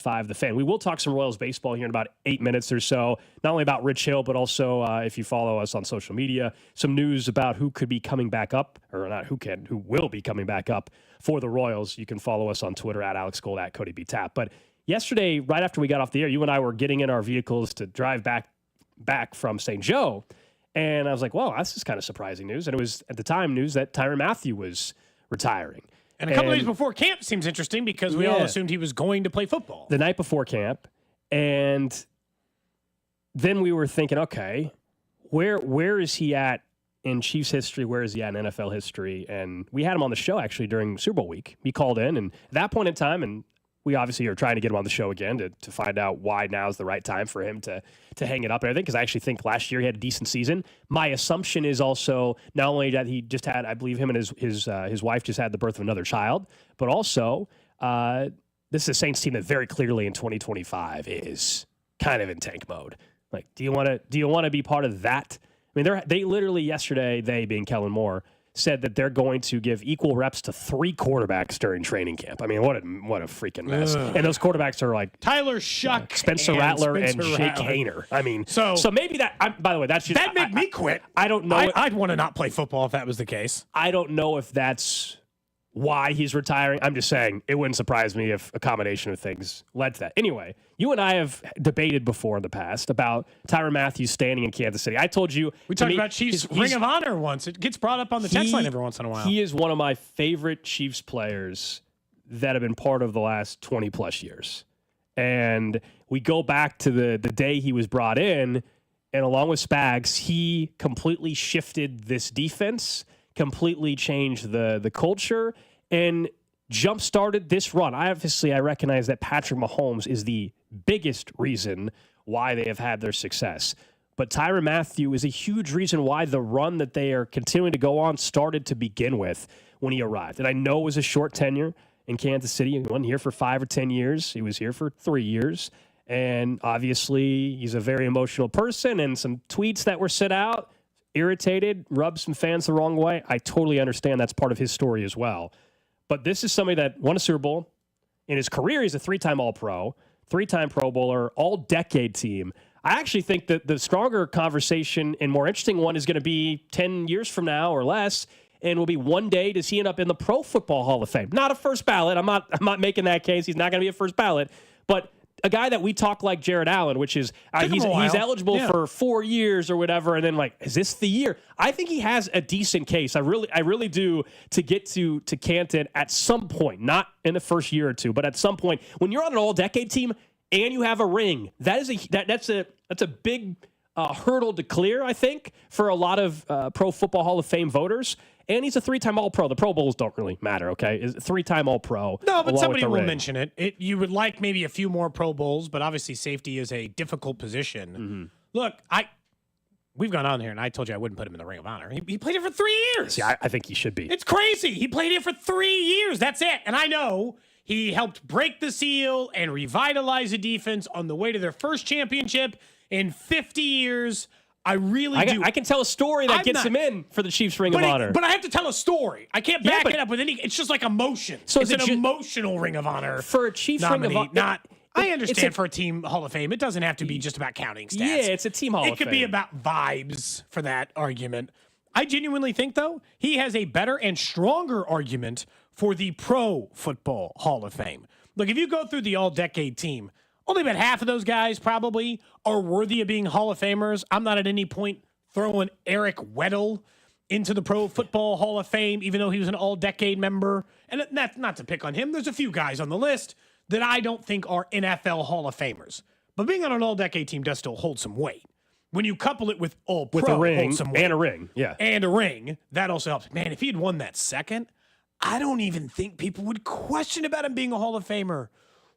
5 The Fan. We will talk some Royals baseball here in about 8 minutes or so, not only about Rich Hill, but also if you follow us on social media, some news about who could be coming back up, or not who will be coming back up for the Royals. You can follow us on Twitter at Alex Gold, at Cody B. Tap. But yesterday, right after we got off the air, you and I were getting in our vehicles to drive back from St. Joe, and I was like, well, this is kind of surprising news. And it was, at the time, news that Tyron Mathieu was retiring. And a couple days before camp seems interesting because we all assumed he was going to play football. The night before camp. And then we were thinking, okay, where is he at in Chiefs history? Where is he at in NFL history? And we had him on the show, actually, during Super Bowl week. He called in, and at that point in time, and we obviously are trying to get him on the show again to find out why now is the right time for him to hang it up and everything, because I actually think last year he had a decent season. My assumption is also not only that he just had, I believe him and his wife just had the birth of another child, but also this is a Saints team that very clearly in 2025 is kind of in tank mode. Like, do you want to be part of that? I mean, they literally yesterday, they being Kellen Moore, said that they're going to give equal reps to 3 quarterbacks during training camp. I mean, what a freaking mess. And those quarterbacks are like Tyler Shuck, Spencer Rattler, and Jake Haener. I mean, so maybe that. By the way, that's just that made me quit. I don't know. I'd want to not play football if that was the case. I don't know if that's why he's retiring. I'm just saying it wouldn't surprise me if a combination of things led to that. Anyway, you and I have debated before in the past about Tyron Mathieu standing in Kansas City. I told you. We talked about Chiefs Ring of Honor once. It gets brought up on the text line every once in a while. He is one of my favorite Chiefs players that have been part of the last 20-plus years. And we go back to the day he was brought in, and along with Spags, he completely shifted this defense, completely changed the culture, and jump-started this run. I recognize that Patrick Mahomes is the biggest reason why they have had their success. But Tyron Mathieu is a huge reason why the run that they are continuing to go on started to begin with when he arrived. And I know it was a short tenure in Kansas City. He wasn't here for 5 or 10 years. He was here for 3 years. And obviously, he's a very emotional person, and some tweets that were sent out irritated, rubbed some fans the wrong way. I totally understand that's part of his story as well. But this is somebody that won a Super Bowl. In his career, he's a 3-time All-Pro, 3-time Pro Bowler, all-decade team. I actually think that the stronger conversation and more interesting one is going to be 10 years from now or less, and will be one day does he end up in the Pro Football Hall of Fame. Not a first ballot. I'm not making that case. He's not going to be a first ballot. But a guy that we talk like Jared Allen, which is he's eligible for 4 years or whatever, and then like, is this the year? I think he has a decent case. I really do, to get to Canton at some point, not in the first year or two, but at some point when you're on an all-decade team and you have a ring, that's a big hurdle to clear, I think, for a lot of Pro Football Hall of Fame voters. And he's a 3-time All-Pro. The Pro Bowls don't really matter, okay? Is 3-time All-Pro. No, but somebody will mention it. You would like maybe a few more Pro Bowls, but obviously safety is a difficult position. Mm-hmm. Look, we've gone on here, and I told you I wouldn't put him in the Ring of Honor. He played it for 3 years. See, I think he should be. It's crazy. He played it for 3 years. That's it. And I know he helped break the seal and revitalize the defense on the way to their first championship in 50 years. I do. I can tell a story that gets him in for the Chiefs Ring of Honor. But I have to tell a story. I can't back it up with any. It's just like emotion. So it's an emotional Ring of Honor for a Chiefs Ring of Honor. I understand for a team Hall of Fame, it doesn't have to be just about counting stats. Yeah, it's a team Hall of Fame. It could be about vibes for that argument. I genuinely think, though, he has a better and stronger argument for the Pro Football Hall of Fame. Look, if you go through the all-decade team, only about half of those guys probably are worthy of being Hall of Famers. I'm not at any point throwing Eric Weddle into the Pro Football Hall of Fame, even though he was an all-decade member. And that's not to pick on him. There's a few guys on the list that I don't think are NFL Hall of Famers. But being on an all-decade team does still hold some weight. When you couple it with all-pro, with a ring holds some weight. And a ring, yeah. And a ring, that also helps. Man, if he had won that second, I don't even think people would question about him being a Hall of Famer.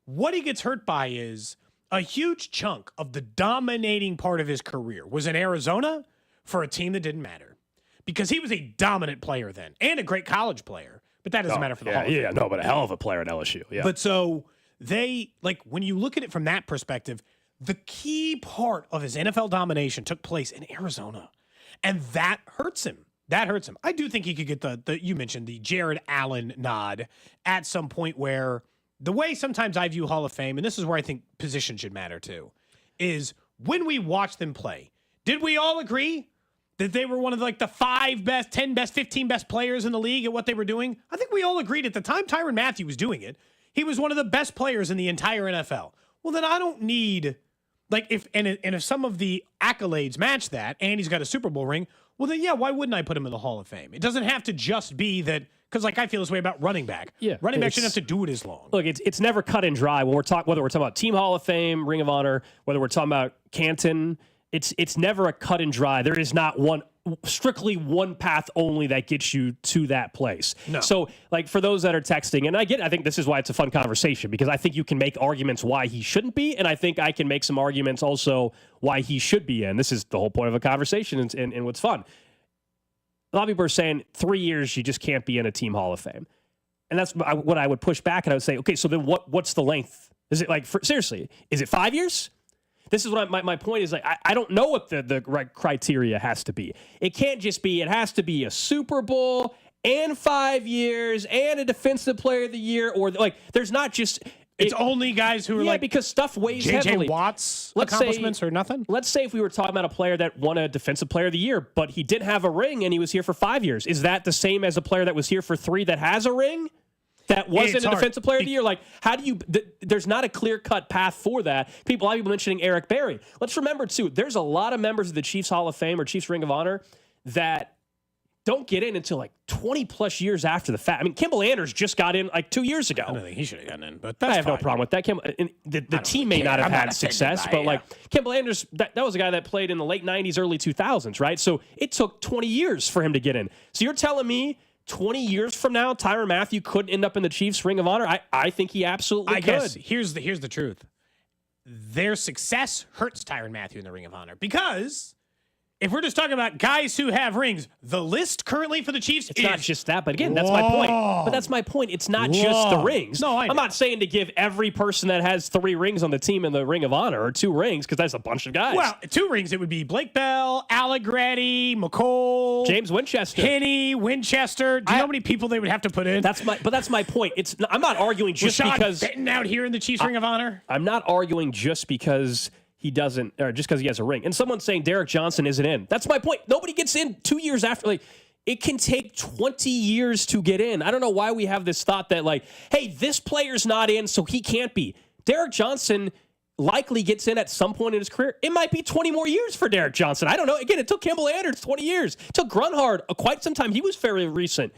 What he gets hurt by is a huge chunk of the dominating part of his career was in Arizona for a team that didn't matter. Because he was a dominant player then and a great college player. But that doesn't matter for the Hall of Fame. Yeah, no, but a hell of a player at LSU. Yeah. But so when you look at it from that perspective, the key part of his NFL domination took place in Arizona. And that hurts him. I do think he could get the you mentioned the Jared Allen nod at some point where the way sometimes I view Hall of Fame, and this is where I think position should matter too, is when we watch them play, did we all agree that they were one of like the 5 best, 10 best, 15 best players in the league at what they were doing? I think we all agreed at the time Tyron Mathieu was doing it, he was one of the best players in the entire NFL. Well, then I don't need, like, if some of the accolades match that, and he's got a Super Bowl ring, well, then, yeah, why wouldn't I put him in the Hall of Fame? It doesn't have to just be that, because, like, I feel this way about running back. Yeah, running back shouldn't have to do it as long. Look, it's never cut and dry when whether we're talking about Team Hall of Fame, Ring of Honor, whether we're talking about Canton. It's never a cut and dry. There is not strictly one path only that gets you to that place. No. So, like, for those that are texting, and I think this is why it's a fun conversation, because I think you can make arguments why he shouldn't be, and I think I can make some arguments also why he should be in. This is the whole point of a conversation and what's fun. A lot of people are saying 3 years you just can't be in a Team Hall of Fame. And that's what I would push back, and I would say, okay, so then what's the length? Is it like, seriously, is it 5 years? This is what my point is. Like, I don't know what the right criteria has to be. It can't just be, it has to be a Super Bowl and 5 years and a Defensive Player of the Year, or like, there's not just... It's only guys who are like... because stuff weighs heavily. J.J. Watt's accomplishments or nothing? Let's say if we were talking about a player that won a Defensive Player of the Year, but he didn't have a ring and he was here for 5 years. Is that the same as a player that was here for 3 that has a ring? That wasn't a Defensive Player of the Year? Like, how do you... there's not a clear-cut path for that. A lot of people mentioning Eric Berry. Let's remember, too, there's a lot of members of the Chiefs Hall of Fame or Chiefs Ring of Honor that don't get in until like 20-plus years after the fact. I mean, Kimball Anders just got in like 2 years ago. I don't think he should have gotten in, but that's I have fine. no problem with that. The team may not have had success, but like Kimball Anders, that was a guy that played in the late 90s, early 2000s, right? So it took 20 years for him to get in. So you're telling me 20 years from now, Tyron Mathieu couldn't end up in the Chiefs Ring of Honor? I think he absolutely could. Guess here's the truth. Their success hurts Tyron Mathieu in the Ring of Honor, because if we're just talking about guys who have rings, the list currently for the Chiefs it's not just that, but again, that's my point. But that's my point. It's not just the rings. No, I'm not saying to give every person that has 3 rings on the team in the Ring of Honor, or 2 rings, because that's a bunch of guys. Well, 2 rings, it would be Blake Bell, Allegretti, McColl, James Winchester, Kenny, Winchester. Do you know how many people they would have to put in? That's my point. I'm not arguing just Rashad because Benton out here in the Chiefs Ring of Honor. I'm not arguing just because he doesn't, or just because he has a ring. And someone's saying Derek Johnson isn't in. That's my point. Nobody gets in 2 years after. Like, it can take 20 years to get in. I don't know why we have this thought that, like, hey, this player's not in, so he can't be. Derek Johnson likely gets in at some point in his career. It might be 20 more years for Derek Johnson. I don't know. Again, it took Kimball Anders 20 years. It took Grunhard quite some time. He was fairly recent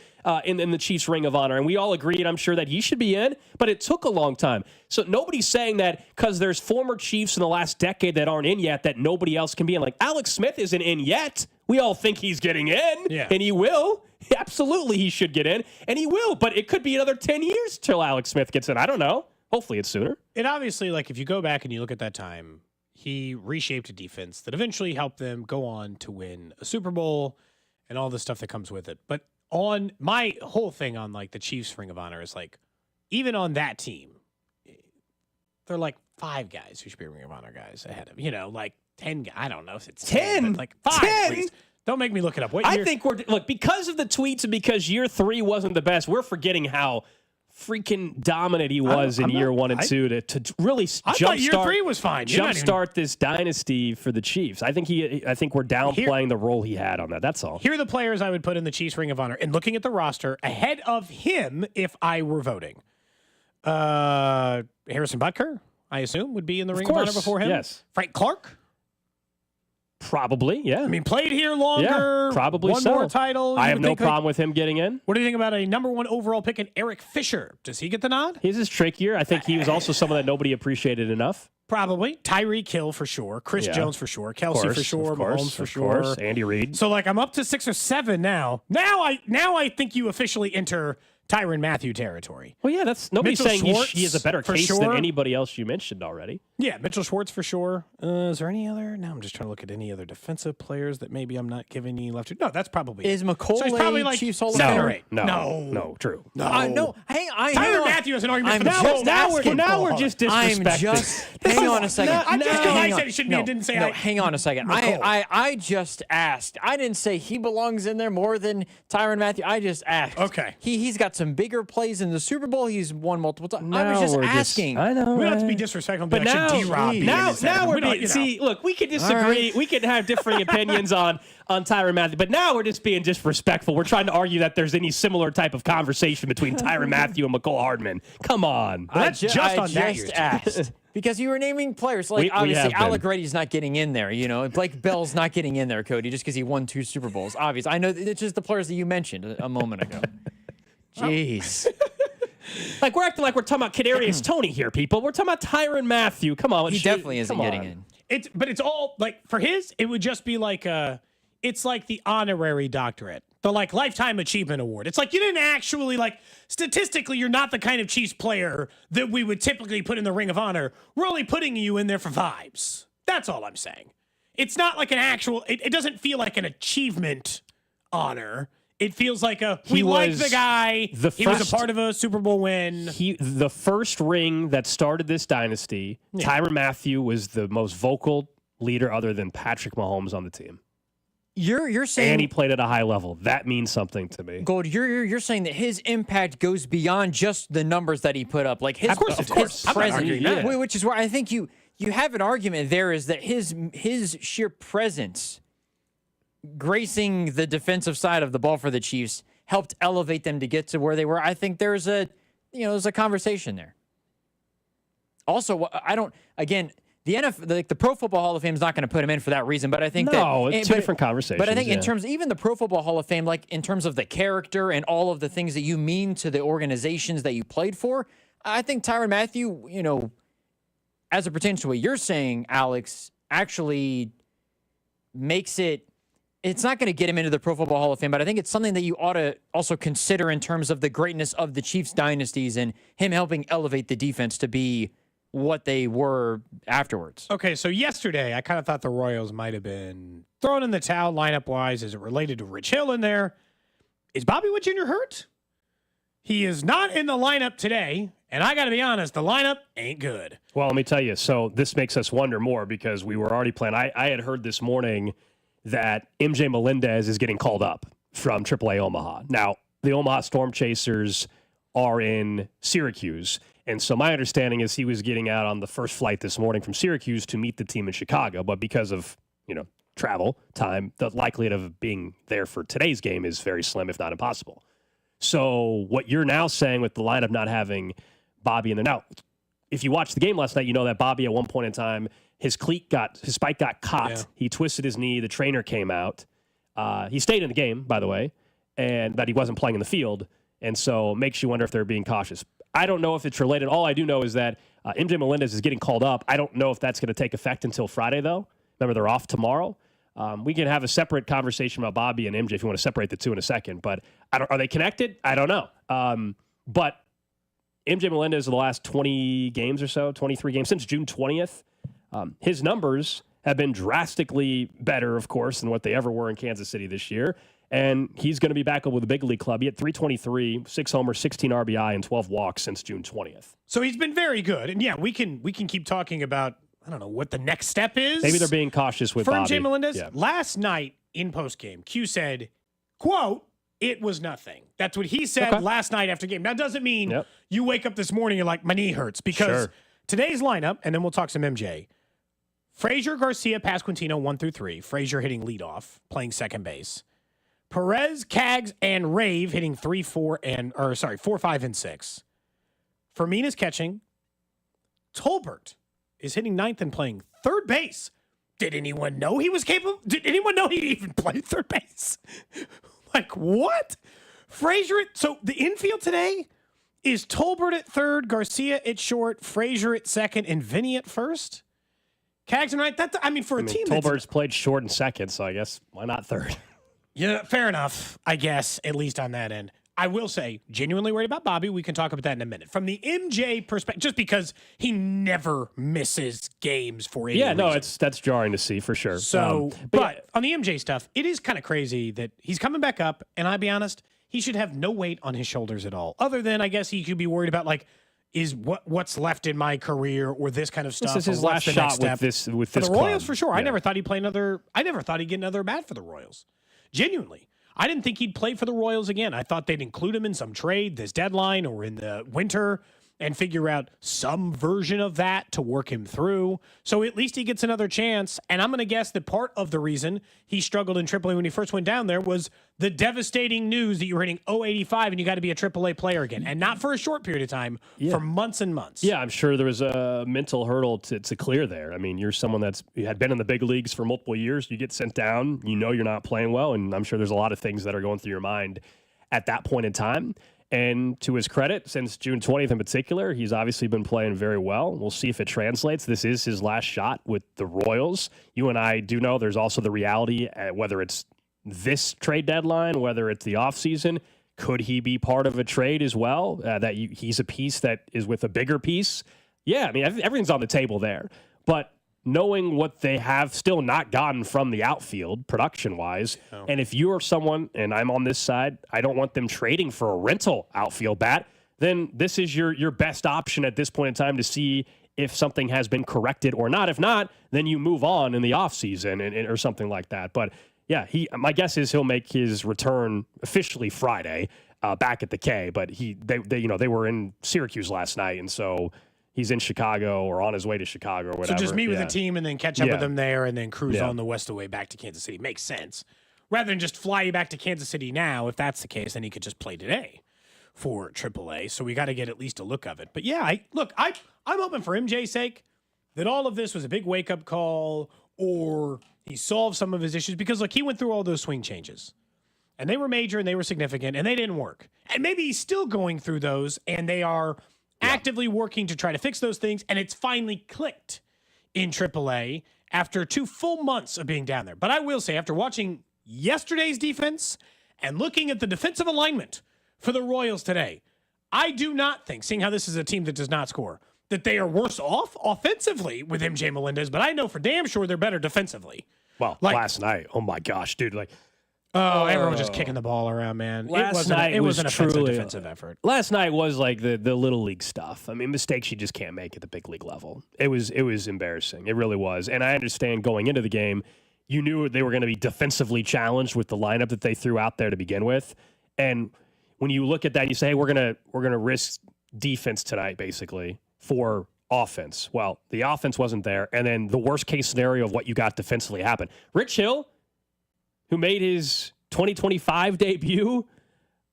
in the Chiefs Ring of Honor, and we all agreed, I'm sure, that he should be in, but it took a long time. So nobody's saying that because there's former Chiefs in the last decade that aren't in yet, that nobody else can be in. Like, Alex Smith isn't in yet. We all think he's getting in, and he will. Absolutely, he should get in, and he will, but it could be another 10 years till Alex Smith gets in. I don't know. Hopefully it's sooner. It obviously, like, if you go back and you look at that time, he reshaped a defense that eventually helped them go on to win a Super Bowl and all the stuff that comes with it. But on my whole thing on, like, the Chiefs Ring of Honor is, like, even on that team, they're like 5 guys who should be Ring of Honor guys ahead of, like 10 guys. I don't know if it's 10, but like 5 at least. Don't make me look it up. I think because of the tweets and because year 3 wasn't the best, we're forgetting how freaking dominant he was in year 1 and 2 to really jumpstart. Year 3 was fine. Jumpstart this dynasty for the Chiefs. I think we're downplaying the role he had on that. That's all. Here are the players I would put in the Chiefs Ring of Honor, and looking at the roster ahead of him if I were voting. Harrison Butker, I assume, would be in the Ring of Honor before him. Yes. Frank Clark. Probably, yeah. I mean, played here longer. Yeah, probably won more titles. I have no problem with him getting in. What do you think about a number 1 overall pick in Eric Fisher? Does he get the nod? His is trickier. I think he was also someone that nobody appreciated enough. Probably. Tyreek Hill for sure. Chris Jones for sure. Kelsey for sure. Mahomes for sure. Andy Reid. So, like, I'm up to 6 or 7 now. Now I think you officially enter Tyron Mathieu territory. Well, yeah, that's nobody's saying Schwartz, he has a better case than anybody else you mentioned already. Yeah, Mitchell Schwartz for sure. Is there any other? Now I'm just trying to look at any other defensive players that maybe I'm not giving you left. No, that's probably Is McCollum so he's probably like Chiefs Hall of 7 or Famer? 8. No, true. No. Hang on. Tyron Mathieu has an argument. I'm for just that. asking. now we're just disrespecting. I'm just. Hang on a second. I'm just because I Hang on. said it shouldn't be. I didn't say No, I. hang on a second. McCollum. I just asked. I didn't say he belongs in there more than Tyron Mathieu. I just asked. Okay. He's got some bigger plays in the Super Bowl. He's won multiple times. I was Now just we're asking. I know. We don't have to be right? disrespectful. But Like, now, should D-Rob be in this now segment? we're We don't, being, you know. see. Look, we could disagree. We could have differing opinions on Tyron Mathieu, but now we're just being disrespectful. We're trying to argue that there's any similar type of conversation between Tyron Mathieu and McCole Hardman. Come on. That's just on that year's asked. Because you were naming players. Like, We obviously, have Alec been. Grady's not getting in there. You know, Blake Bell's not getting in there, Cody, just because he won 2 Super Bowls. Obviously. I know it's just the players that you mentioned a moment ago. Jeez. Like, we're acting like we're talking about Kadarius Toney here, people. We're talking about Tyron Mathieu. Come on. He definitely isn't getting in. But it's all like for his, it would just be like it's like the honorary doctorate, the like lifetime achievement award. It's like you didn't actually like statistically, you're not the kind of Chiefs player that we would typically put in the Ring of Honor. We're only putting you in there for vibes. That's all I'm saying. It's not like an actual. It doesn't feel like an achievement honor. It feels like we like the guy. He was a part of a Super Bowl win. The first ring that started this dynasty, Tyron Mathieu was the most vocal leader other than Patrick Mahomes on the team. You're saying, And he played at a high level. That means something to me. Gold, you're saying that his impact goes beyond just the numbers that he put up. Like his, Of course it does. his I'm not presence, arguing that. which is where I think you have an argument there is that his sheer presence gracing the defensive side of the ball for the Chiefs helped elevate them to get to where they were. I think there's a conversation there. Also, the NFL, the Pro Football Hall of Fame is not going to put him in for that reason, but I think it's two different conversations. But I think in terms, even the Pro Football Hall of Fame, like in terms of the character and all of the things that you mean to the organizations that you played for, I think Tyron Mathieu, as it pertains to what you're saying, Alex, actually makes it. It's not going to get him into the Pro Football Hall of Fame, but I think it's something that you ought to also consider in terms of the greatness of the Chiefs dynasties and him helping elevate the defense to be what they were afterwards. Okay, so yesterday I kind of thought the Royals might have been thrown in the towel lineup-wise. Is it related to Rich Hill in there? Is Bobby Wood Jr. hurt? He is not in the lineup today, and I got to be honest, the lineup ain't good. Well, let me tell you. So this makes us wonder more because we were already planning. I had heard this morning that MJ Melendez is getting called up from AAA Omaha. Now, the Omaha Storm Chasers are in Syracuse. And so my understanding is he was getting out on the first flight this morning from Syracuse to meet the team in Chicago. But because of, travel time, the likelihood of being there for today's game is very slim, if not impossible. So what you're now saying with the lineup not having Bobby in there. Now, if you watched the game last night, you know that Bobby at one point in time, his spike got caught. Yeah. He twisted his knee. The trainer came out. He stayed in the game, by the way, and that he wasn't playing in the field. And so it makes you wonder if they're being cautious. I don't know if it's related. All I do know is that MJ Melendez is getting called up. I don't know if that's going to take effect until Friday, though. Remember, they're off tomorrow. We can have a separate conversation about Bobby and MJ if you want to separate the two in a second. But are they connected? I don't know. But MJ Melendez, the last 20 games or so, 23 games since June 20th, his numbers have been drastically better, of course, than what they ever were in Kansas City this year. And he's going to be back up with the big league club. He had 323, 6 homers, 16 RBI, and 12 walks since June 20th. So he's been very good. And yeah, we can keep talking about, I don't know, what the next step is. Maybe they're being cautious with for Bobby. MJ Melendez. Yeah. Last night in postgame, Q said, quote, "It was nothing." That's what he said last night after game. Now, that doesn't mean you wake up this morning and you're like, my knee hurts. Because today's lineup, and then we'll talk some MJ, Frazier, Garcia, Pasquantino, 1 through 3. Frazier hitting leadoff, playing second base. Perez, Cags, and Rave hitting 4, 5, and 6. Fermina's catching. Tolbert is hitting ninth and playing third base. Did anyone know he was capable? Did anyone know he even played third base? Like, what? Frazier, so the infield today is Tolbert at third, Garcia at short, Frazier at second, and Vinny at first? Cags and right? For a team Tolbert's played short and second, so I guess why not third? Yeah, fair enough, I guess, at least on that end. I will say, genuinely worried about Bobby. We can talk about that in a minute. From the MJ perspective, just because he never misses games for any reason. That's jarring to see for sure. So, but on the MJ stuff, it is kind of crazy that he's coming back up, and I'll be honest, he should have no weight on his shoulders at all. Other than, I guess, he could be worried about is what's left in my career or this kind of stuff. This is his last shot with this. For the Royals, for sure. Yeah. I never thought he'd play another. I never thought he'd get another bat for the Royals. Genuinely. I didn't think he'd play for the Royals again. I thought they'd include him in some trade this deadline or in the winter and figure out some version of that to work him through. So at least he gets another chance. And I'm going to guess that part of the reason he struggled in AAA when he first went down there was the devastating news that you were hitting 085 and you got to be a AAA player again. And not for a short period of time, for months and months. Yeah, I'm sure there was a mental hurdle to clear there. I mean, you're someone you had been in the big leagues for multiple years. You get sent down. You know you're not playing well. And I'm sure there's a lot of things that are going through your mind at that point in time. And to his credit, since June 20th in particular, he's obviously been playing very well. We'll see if it translates. This is his last shot with the Royals. You and I do know there's also the reality, whether it's this trade deadline, whether it's the offseason, could he be part of a trade as well? He's a piece that is with a bigger piece. Yeah, I mean, everything's on the table there. But knowing what they have still not gotten from the outfield production-wise, and if you're someone, and I'm on this side, I don't want them trading for a rental outfield bat, then this is your best option at this point in time to see if something has been corrected or not. If not, then you move on in the offseason or something like that. But yeah, my guess is he'll make his return officially Friday back at the K. But they were in Syracuse last night, and so he's in Chicago or on his way to Chicago or whatever. So just meet with the team and then catch up with them there and then cruise on the west way back to Kansas City. Makes sense. Rather than just fly you back to Kansas City now, if that's the case, then he could just play today for AAA. So we got to get at least a look of it. But yeah, I'm hoping for MJ's sake that all of this was a big wake-up call or he solved some of his issues. Because, look, he went through all those swing changes. And they were major and they were significant and they didn't work. And maybe he's still going through those and they are actively working to try to fix those things, and it's finally clicked in AAA after 2 full months of being down there. But I will say, after watching yesterday's defense and looking at the defensive alignment for the Royals today, I do not think, seeing how this is a team that does not score, that they are worse off offensively with MJ Melendez, but I know for damn sure they're better defensively. Well, last night, oh my gosh, dude, everyone was just kicking the ball around, man. It was an offensive defensive effort. Last night was like the little league stuff. I mean, mistakes you just can't make at the big league level. It was embarrassing. It really was. And I understand going into the game, you knew they were going to be defensively challenged with the lineup that they threw out there to begin with. And when you look at that, you say, hey, we're gonna risk defense tonight, basically, for offense. Well, the offense wasn't there. And then the worst case scenario of what you got defensively happened. Rich Hill, who made his 2025 debut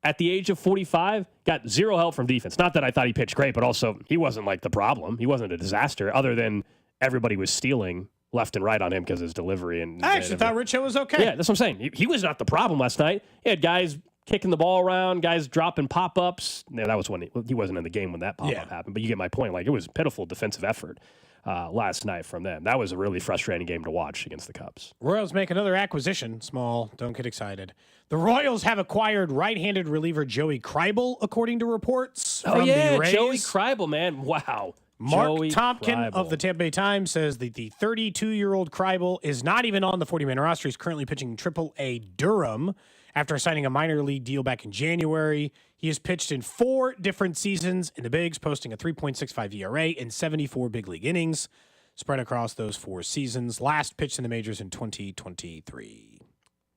at the age of 45, got zero help from defense. Not that I thought he pitched great, but also he wasn't like the problem. He wasn't a disaster, other than everybody was stealing left and right on him because of his delivery. And I actually thought Rich Hill was okay. Yeah, that's what I'm saying. He was not the problem last night. He had guys kicking the ball around, guys dropping pop-ups. Yeah, that was when he wasn't in the game when that pop-up happened, but you get my point. Like, it was a pitiful defensive effort last night from them. That was a really frustrating game to watch against the Cubs. Royals make another acquisition. Small, don't get excited. The Royals have acquired right-handed reliever Joey Kreibel, according to reports from the Rays. Joey Kreibel, man. Wow. Mark Tompkin of the Tampa Bay Times says that the 32-year-old Kreibel is not even on the 40-man roster. He's currently pitching AAA Durham after signing a minor league deal back in January. He has pitched in 4 different seasons in the bigs, posting a 3.65 ERA in 74 big league innings spread across those 4 seasons. Last pitched in the majors in 2023.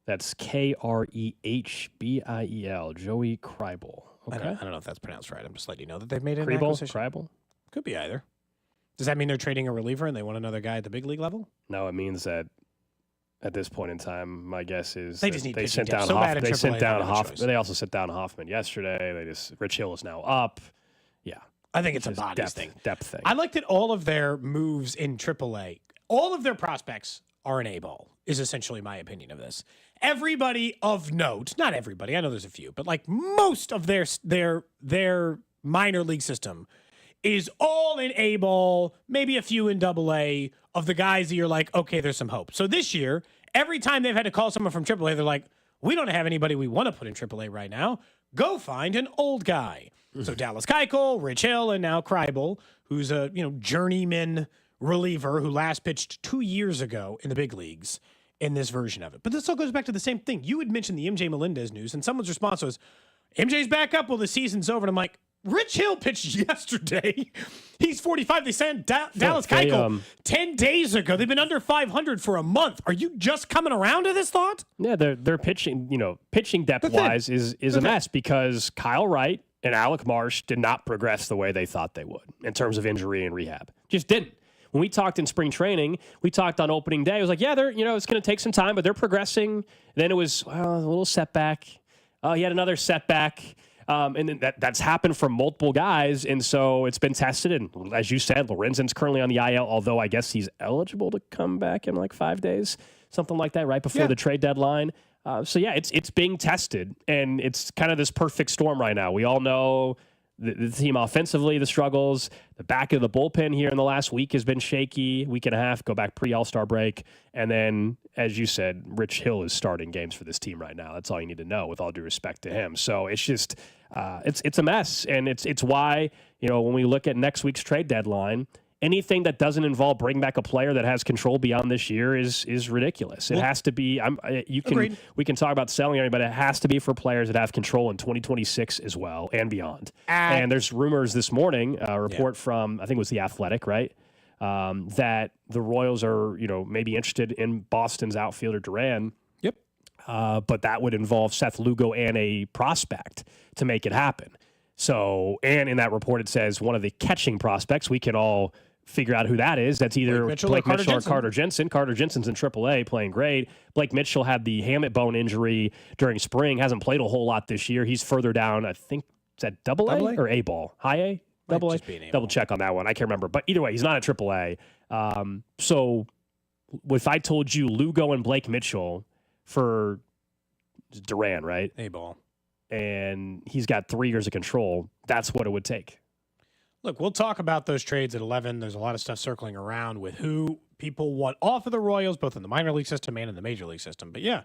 That's Krehbiel, Joey Kreibel. Okay. I don't know if that's pronounced right. I'm just letting you know that they've made an Kreibel, acquisition. Kreibel? Could be either. Does that mean they're trading a reliever and they want another guy at the big league level? No, it means that at this point in time, my guess is they just need they sent down Hoffman. They sent down Hoffman. They also sent down Hoffman yesterday. Rich Hill is now up. Yeah, I think it's a bodies thing, depth thing. I like that all of their moves in AAA, all of their prospects are an A-ball. Is essentially my opinion of this. Everybody of note, not everybody. I know there's a few, but like most of their minor league system is all in A-ball, maybe a few in AA of the guys that you're like, okay, there's some hope. So this year, every time they've had to call someone from AAA, they're like, We don't have anybody we want to put in AAA right now. Go find an old guy. So Dallas Keuchel, Rich Hill, and now Kreibel, who's a journeyman reliever who last pitched 2 years ago in the big leagues in this version of it. But this all goes back to the same thing. You had mentioned the MJ Melendez news, and someone's response was, MJ's back up, well, the season's over. And I'm like, Rich Hill pitched yesterday. He's 45. They sent Dallas Keuchel 10 days ago. They've been under 500 for a month. Are you just coming around to this thought? Yeah, they're pitching, pitching depth-wise is a mess because Kyle Wright and Alec Marsh did not progress the way they thought they would in terms of injury and rehab. Just didn't. When we talked in spring training, we talked on opening day. It was like, yeah, they're, it's going to take some time, but they're progressing. Then it was, a little setback. Oh, he had another setback. And then that's happened from multiple guys. And so it's been tested. And as you said, Lorenzen's currently on the IL, although I guess he's eligible to come back in like 5 days, something like that, right before the trade deadline. So yeah, it's being tested, and it's kind of this perfect storm right now. We all know the team offensively, the struggles, the back of the bullpen here in the last week has been shaky, week and a half, go back pre-All-Star break. And then, as you said, Rich Hill is starting games for this team right now. That's all you need to know, with all due respect to him. So it's just, it's a mess. And it's why, when we look at next week's trade deadline, anything that doesn't involve bring back a player that has control beyond this year is ridiculous. It has to be. Agreed. We can talk about selling, but it has to be for players that have control in 2026 as well and beyond. And there's rumors this morning, a report from, I think it was The Athletic, right, that the Royals are maybe interested in Boston's outfielder Duran. Yep. But that would involve Seth Lugo and a prospect to make it happen. So, and in that report it says one of the catching prospects, we can all figure out who that is. That's either Blake Mitchell or Carter Jensen. Carter Jensen's in AAA playing great. Blake Mitchell had the hamate bone injury during spring, hasn't played a whole lot this year. He's further down, I think, is that double A or A ball? High A? Double A? Double check on that one. I can't remember. But either way, he's not at AAA. So if I told you Lugo and Blake Mitchell for Duran, right? A ball. And he's got 3 years of control, that's what it would take. Look, we'll talk about those trades at 11. There's a lot of stuff circling around with who people want off of the Royals, both in the minor league system and in the major league system. But yeah,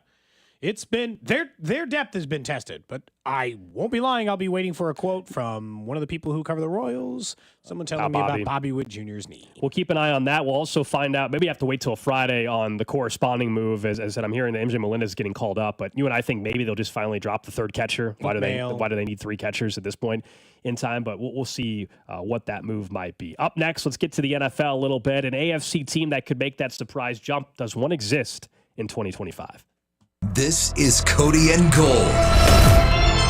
it's been their depth has been tested. But I won't be lying. I'll be waiting for a quote from one of the people who cover the Royals. Someone telling me about Bobby Witt Jr.'s knee. We'll keep an eye on that. We'll also find out. Maybe you have to wait till Friday on the corresponding move. As I said, I'm hearing that MJ Melendez is getting called up. But you and I think maybe they'll just finally drop the third catcher. Why do they need 3 catchers at this point in time? But we'll see what that move might be. Up next, let's get to the NFL a little bit. An AFC team that could make that surprise jump. Does one exist in 2025? This is Cody and Gold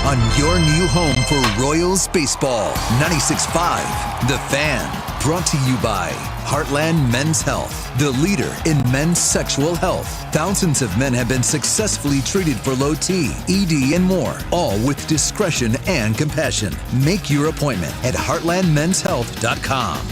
on your new home for Royals baseball. 96.5 The Fan, brought to you by Heartland Men's Health, the leader in men's sexual health. Thousands of men have been successfully treated for low T, ED, and more, all with discretion and compassion. Make your appointment at heartlandmenshealth.com.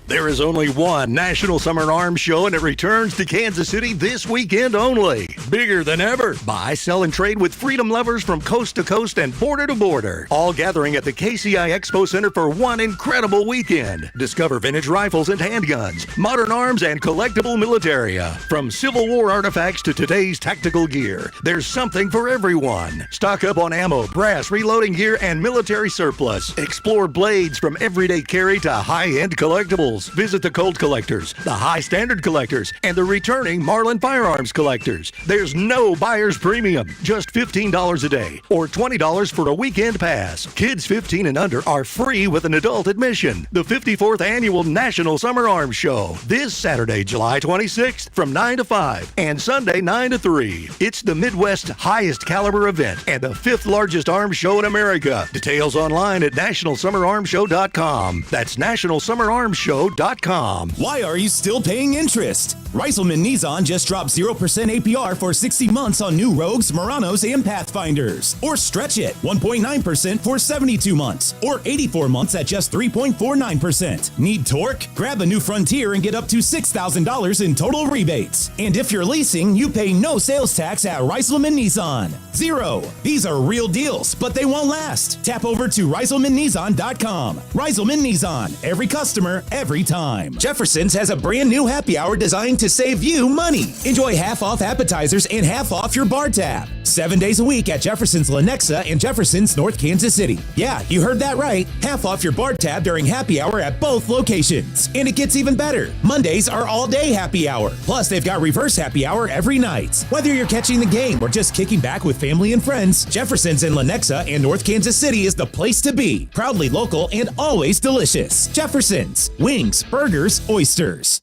There is only one National Summer Arms Show, and it returns to Kansas City this weekend only. Bigger than ever. Buy, sell, and trade with freedom lovers from coast to coast and border to border. All gathering at the KCI Expo Center for one incredible weekend. Discover vintage rifles and handguns, modern arms, and collectible militaria. From Civil War artifacts to today's tactical gear, there's something for everyone. Stock up on ammo, brass, reloading gear, and military surplus. Explore blades from everyday carry to high-end collectibles. Visit the Colt collectors, the high standard collectors, and the returning Marlin firearms collectors. There's no buyer's premium, just $15 a day or $20 for a weekend pass. Kids 15 and under are free with an adult admission. The 54th Annual National Summer Arms Show, this Saturday, July 26th from 9 to 5 and Sunday 9 to 3. It's the Midwest's highest caliber event and the 5th largest arms show in America. Details online at nationalsummerarmshow.com. That's nationalsummerarmshow.com. Why are you still paying interest? Reiselman Nissan just dropped 0% APR for 60 months on new Rogues, Muranos, and Pathfinders. Or stretch it, 1.9% for 72 months. Or 84 months at just 3.49%. Need torque? Grab a new Frontier and get up to $6,000 in total rebates. And if you're leasing, you pay no sales tax at Reiselman Nissan. 0. These are real deals, but they won't last. Tap over to ReiselmanNissan.com. Reiselman Nissan. Every customer, every every time. Jefferson's has a brand new happy hour designed to save you money. Enjoy half off appetizers and half off your bar tab. 7 days a week at Jefferson's Lenexa and Jefferson's North Kansas City. Yeah, you heard that right. Half off your bar tab during happy hour at both locations. And it gets even better. Mondays are all day happy hour. Plus, they've got reverse happy hour every night. Whether you're catching the game or just kicking back with family and friends, Jefferson's in Lenexa and North Kansas City is the place to be. Proudly local and always delicious. Jefferson's. Wings, burgers, oysters.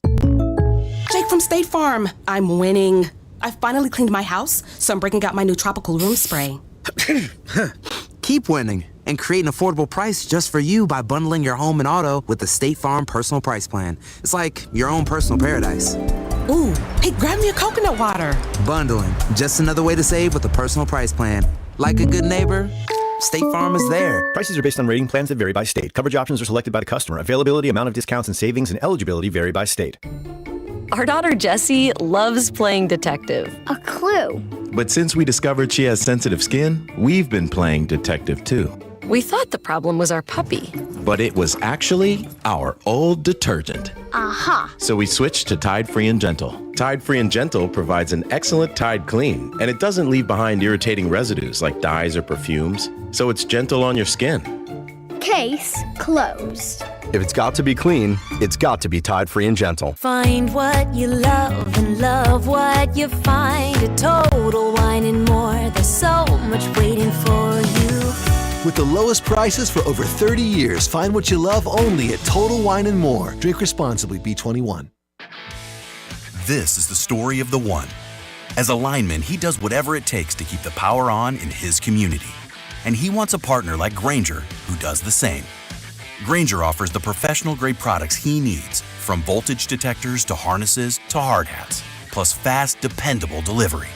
Jake from State Farm. I'm winning. I finally cleaned my house, so I'm breaking out my new tropical room spray. Keep winning and create an affordable price just for you by bundling your home and auto with the State Farm Personal Price Plan. It's like your own personal paradise. Ooh, hey, grab me a coconut water. Bundling, just another way to save with a personal price plan. Like a good neighbor, State Farm is there. Prices are based on rating plans that vary by state. Coverage options are selected by the customer. Availability, amount of discounts and savings, and eligibility vary by state. Our daughter Jessie loves playing detective. A clue. But since we discovered she has sensitive skin, we've been playing detective too. We thought the problem was our puppy. But it was actually our old detergent. Aha. So we switched to Tide Free and Gentle. Tide Free and Gentle provides an excellent Tide clean, and it doesn't leave behind irritating residues like dyes or perfumes, so it's gentle on your skin. Case closed. If it's got to be clean, it's got to be Tide Free and Gentle. Find what you love and love what you find. A Total Wine and More. There's so much waiting for you. With the lowest prices for over 30 years, find what you love only at Total Wine and More. Drink responsibly, B21. This is the story of the one. As a lineman, he does whatever it takes to keep the power on in his community. And he wants a partner like Grainger who does the same. Grainger offers the professional-grade products he needs, from voltage detectors to harnesses to hard hats, plus fast, dependable delivery,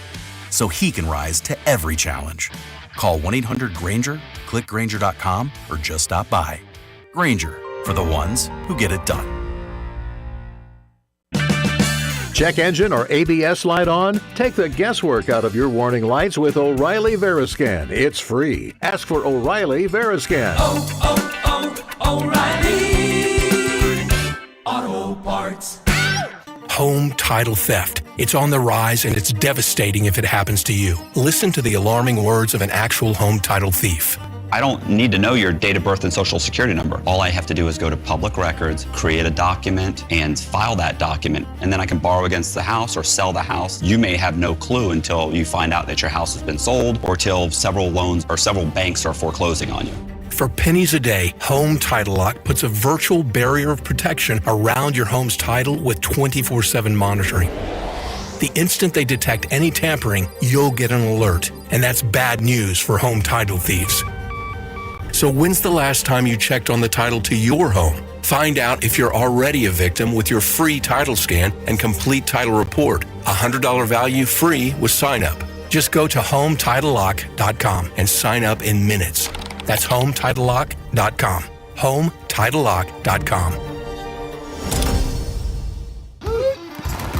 so he can rise to every challenge. Call 1-800-GRAINGER, click Grainger.com, or just stop by. Grainger, for the ones who get it done. Check engine or ABS light on? Take the guesswork out of your warning lights with O'Reilly Veriscan. It's free. Ask for O'Reilly Veriscan. O'Reilly Auto Parts. Home title theft. It's on the rise, and it's devastating if it happens to you. Listen to the alarming words of an actual home title thief. I don't need to know your date of birth and social security number. All I have to do is go to public records, create a document, and file that document. And then I can borrow against the house or sell the house. You may have no clue until you find out that your house has been sold or till several loans or several banks are foreclosing on you. For pennies a day, Home Title Lock puts a virtual barrier of protection around your home's title with 24/7 monitoring. The instant they detect any tampering, you'll get an alert. And that's bad news for home title thieves. So when's the last time you checked on the title to your home? Find out if you're already a victim with your free title scan and complete title report. $100 value free with sign up. Just go to HomeTitleLock.com and sign up in minutes. That's HomeTitleLock.com. HomeTitleLock.com.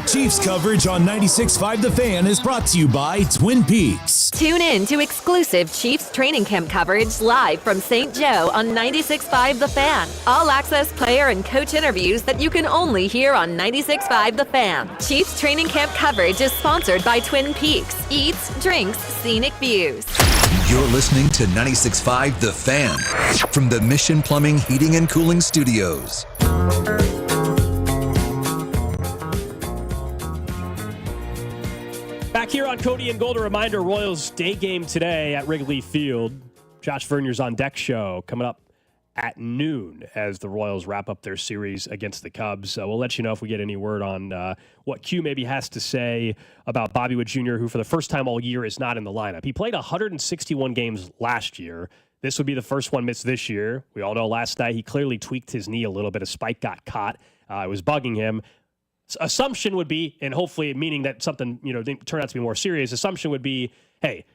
Chiefs coverage on 96.5 The Fan is brought to you by Twin Peaks. Tune in to exclusive Chiefs training camp coverage live from St. Joe on 96.5 The Fan. All access player and coach interviews that you can only hear on 96.5 The Fan. Chiefs training camp coverage is sponsored by Twin Peaks. Eats, drinks, scenic views. You're listening to 96.5 The Fan from the Mission Plumbing, Heating, and Cooling Studios. Back here on Cody and Gold, a reminder, Royals day game today at Wrigley Field. Josh Verner's On Deck show coming up at noon as the Royals wrap up their series against the Cubs. We'll let you know if we get any word on what Q maybe has to say about Bobby Witt Jr., who for the first time all year is not in the lineup. He played 161 games last year. This would be the first one missed this year. We all know last night he clearly tweaked his knee a little bit. A spike got caught. It was bugging him. Assumption would be, and hopefully meaning that something, didn't turn out to be more serious, assumption would be, hey,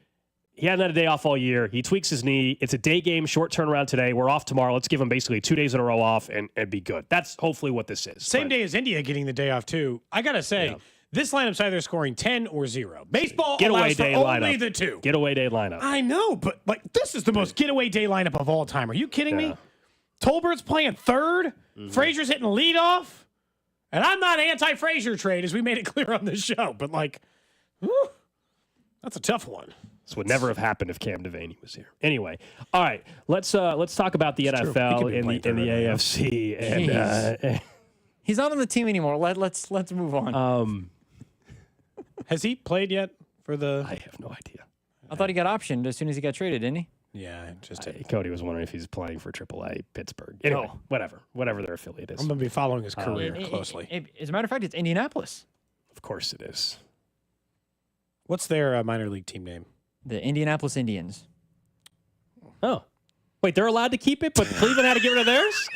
he hadn't had a day off all year. He tweaks his knee. It's a day game, short turnaround today. We're off tomorrow. Let's give him basically 2 days in a row off and be good. That's hopefully what this is. Same day as India getting the day off, too. I got to say, this lineup's either scoring 10 or 0. Baseball allows for only the two. Getaway day lineup. I know, but this is the most getaway day lineup of all time. Are you kidding me? Tolbert's playing third. Frazier's hitting leadoff. And I'm not anti-Frazier trade, as we made it clear on this show. But, whew, that's a tough one. This would never have happened if Cam Devaney was here. Anyway, all right, let's talk about the NFL in the AFC. And he's not on the team anymore. Let's move on. Has he played yet for the? I have no idea. I thought he got optioned as soon as he got traded, didn't he? Yeah, Cody was wondering if he's playing for AAA Pittsburgh. Anyway, whatever their affiliate is. I'm going to be following his career closely. As a matter of fact, it's Indianapolis. Of course it is. What's their minor league team name? The Indianapolis Indians. Oh. Wait, they're allowed to keep it, but Cleveland had to get rid of theirs?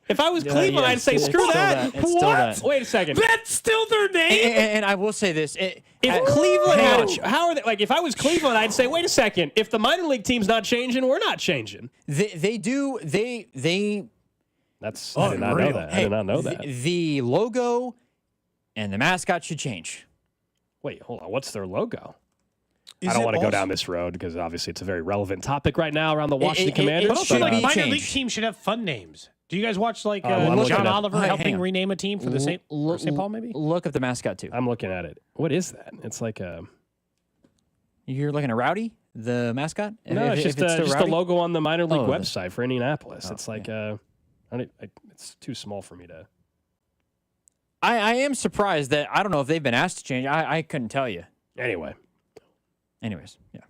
If I was Cleveland, I'd say screw that. What? Wait a second. That's still their name? And I will say this. If Cleveland how are they, if I was Cleveland, I'd say, wait a second. If the minor league team's not changing, we're not changing. They do. I did not know that. I did not know that. The logo and the mascot should change. Wait, hold on. What's their logo? I don't want to go down this road because obviously it's a very relevent topic right now around the Washington Commanders. But also, minor league teams should have fun names. Do you guys watch John Oliver helping rename a team for the St. Paul? Maybe look up the mascot too. I'm looking at it. What is that? It's like a. You're looking at Rowdy, the mascot. No, it's just a logo on the minor league website for Indianapolis. It's like it's too small for me to. I am surprised that I don't know if they've been asked to change. I couldn't tell you. Anyways, yeah.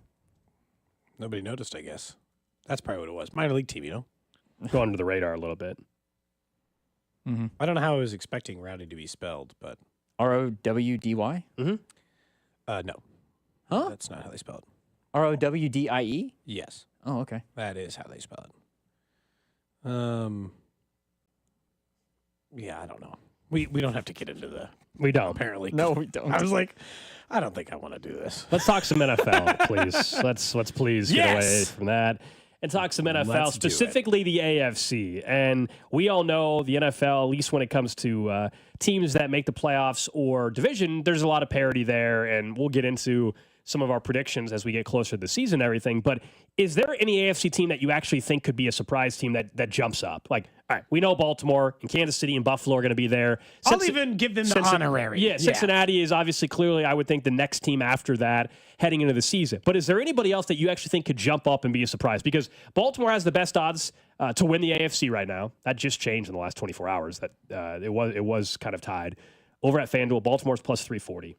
Nobody noticed, I guess. That's probably what it was. Minor league team, Go under the radar a little bit. Mm-hmm. I don't know how I was expecting Rowdy to be spelled, but ROWDY? No. Huh? That's not how they spell it. ROWDIE? Yes. Oh, okay. That is how they spell it. Yeah, I don't know. We don't have to get into the. We don't. Apparently. No, we don't. I was like, I don't think I want to do this. Let's talk some NFL, please. Let's please get away from that and talk some NFL, specifically the AFC. And we all know the NFL, at least when it comes to teams that make the playoffs or division, there's a lot of parity there, and we'll get into some of our predictions as we get closer to the season and everything. But is there any AFC team that you actually think could be a surprise team that jumps up? Like, all right, we know Baltimore and Kansas City and Buffalo are going to be there. I'll even give them the honorary. Yeah, Cincinnati is obviously clearly, I would think, the next team after that heading into the season. But is there anybody else that you actually think could jump up and be a surprise? Because Baltimore has the best odds to win the AFC right now. That just changed in the last 24 hours. That it was kind of tied. Over at FanDuel, Baltimore's plus 340.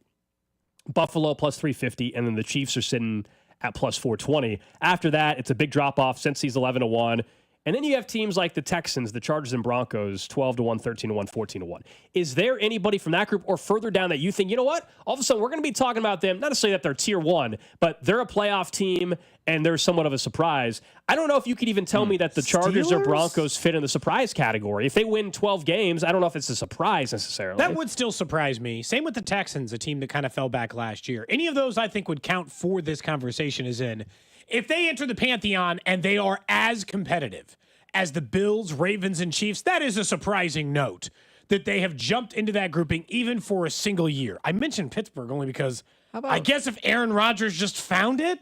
Buffalo plus 350, and then the Chiefs are sitting at plus 420. After that, it's a big drop-off. Cincy's 11-1. And then you have teams like the Texans, the Chargers, and Broncos, 12-1, 13-1, 14-1. Is there anybody from that group or further down that you think, you know what? All of a sudden, we're going to be talking about them, not necessarily that they're tier one, but they're a playoff team, and they're somewhat of a surprise. I don't know if you could even tell me that the Chargers or Broncos fit in the surprise category. If they win 12 games, I don't know if it's a surprise necessarily. That would still surprise me. Same with the Texans, a team that kind of fell back last year. Any of those I think would count for this conversation is in. If they enter the Pantheon and they are as competitive as the Bills, Ravens, and Chiefs, that is a surprising note that they have jumped into that grouping even for a single year. I mentioned Pittsburgh only because I guess if Aaron Rodgers just found it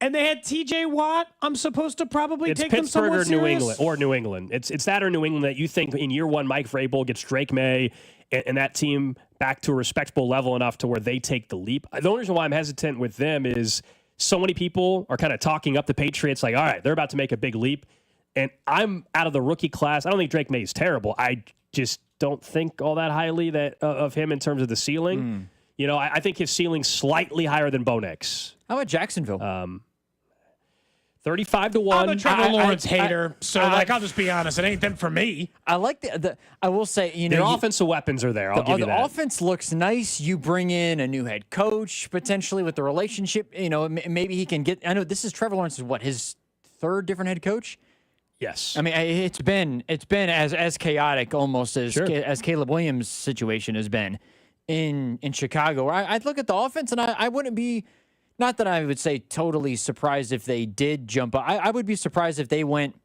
and they had TJ Watt, I'm supposed to probably take them somewhat serious. New England. It's that or New England that you think in year one Mike Vrabel gets Drake May and that team back to a respectable level enough to where they take the leap. The only reason why I'm hesitant with them is so many people are kind of talking up the Patriots like, all right, they're about to make a big leap. And I'm out of the rookie class. I don't think Drake May is terrible. I just don't think all that highly of him in terms of the ceiling. You know, I think his ceiling's slightly higher than Bo Nix. How about Jacksonville? 35-1. I'm a Trevor Lawrence hater, so I'll just be honest. It ain't them for me. I like I will say, their offensive weapons are there. I'll give you that. The offense looks nice. You bring in a new head coach potentially with the relationship. You know, maybe he can get. I know this is Trevor Lawrence's his third different head coach. Yes. I mean, it's been as chaotic almost as Caleb Williams' situation has been in Chicago. I'd look at the offense and I wouldn't be, not that I would say totally surprised if they did jump up. I would be surprised if they went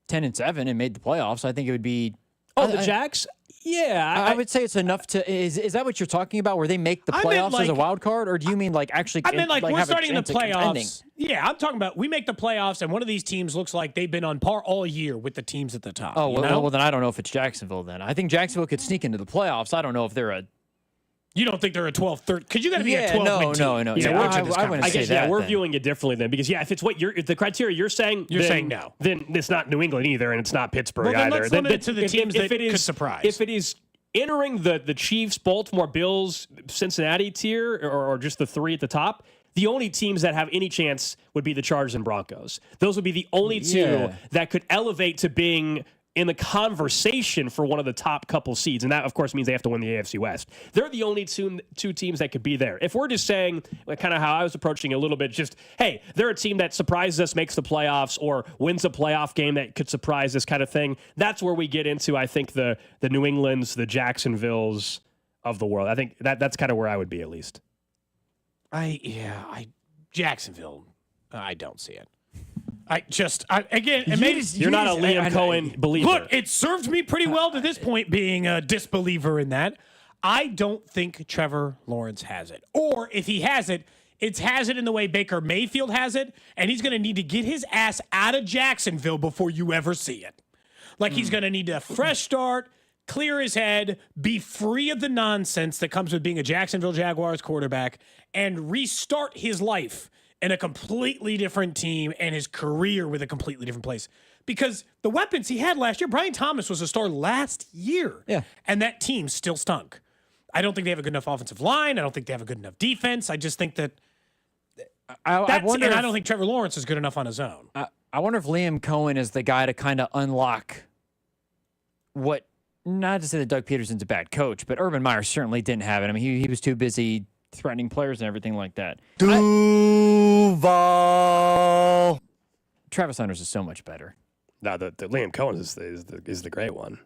10-7 and made the playoffs. I think it would be. The Jags? Yeah, I would say it's enough to. Is that what you're talking about? Where they make the playoffs as a wild card, or do you mean like actually? I mean, like we're have starting in the a chance of contending? playoffs. Yeah, I'm talking about we make the playoffs, and one of these teams looks like they've been on par all year with the teams at the top. Oh, you know? well, then I don't know if it's Jacksonville. Then I think Jacksonville could sneak into the playoffs. I don't know if they're a. You don't think they're a 12, 13? Because you got to be a 12 win team. No. Yeah, I wouldn't say that. We're then. viewing it differently then because if it's what the criteria you're saying, You're then, saying no. Then it's not New England either, and it's not Pittsburgh Well, then either. let's limit it to the teams that could surprise. If it is entering the Chiefs, Baltimore Bills, Cincinnati tier, or just the three at the top, the only teams that have any chance would be the Chargers and Broncos. Those would be the only two that could elevate to being in the conversation for one of the top couple seeds. And that, of course, means they have to win the AFC West. They're the only two teams that could be there. If we're just saying, kind of how I was approaching it a little bit, just, hey, they're a team that surprises us, makes the playoffs, or wins a playoff game that could surprise us kind of thing, that's where we get into, I think, the New Englands, the Jacksonvilles of the world. I think that's kind of where I would be, at least. Jacksonville, I don't see it. You're not a Liam Cohen believer. Look, it served me pretty well to this point being a disbeliever in that. I don't think Trevor Lawrence has it. Or if he has it, has it in the way Baker Mayfield has it, and he's going to need to get his ass out of Jacksonville before you ever see it. Like he's going to need a fresh start, clear his head, be free of the nonsense that comes with being a Jacksonville Jaguars quarterback, and restart his life in a completely different team and his career with a completely different place. Because the weapons he had last year, Brian Thomas was a star last year. Yeah. And that team still stunk. I don't think they have a good enough offensive line. I don't think they have a good enough defense. I just think that I don't think Trevor Lawrence is good enough on his own. I wonder if Liam Cohen is the guy to kind of unlock what, not to say that Doug Peterson's a bad coach, but Urban Meyer certainly didn't have it. I mean, he was too busy threatening players and everything like that. Duval. Travis Hunter's is so much better. No, the Liam Cohen is the great one.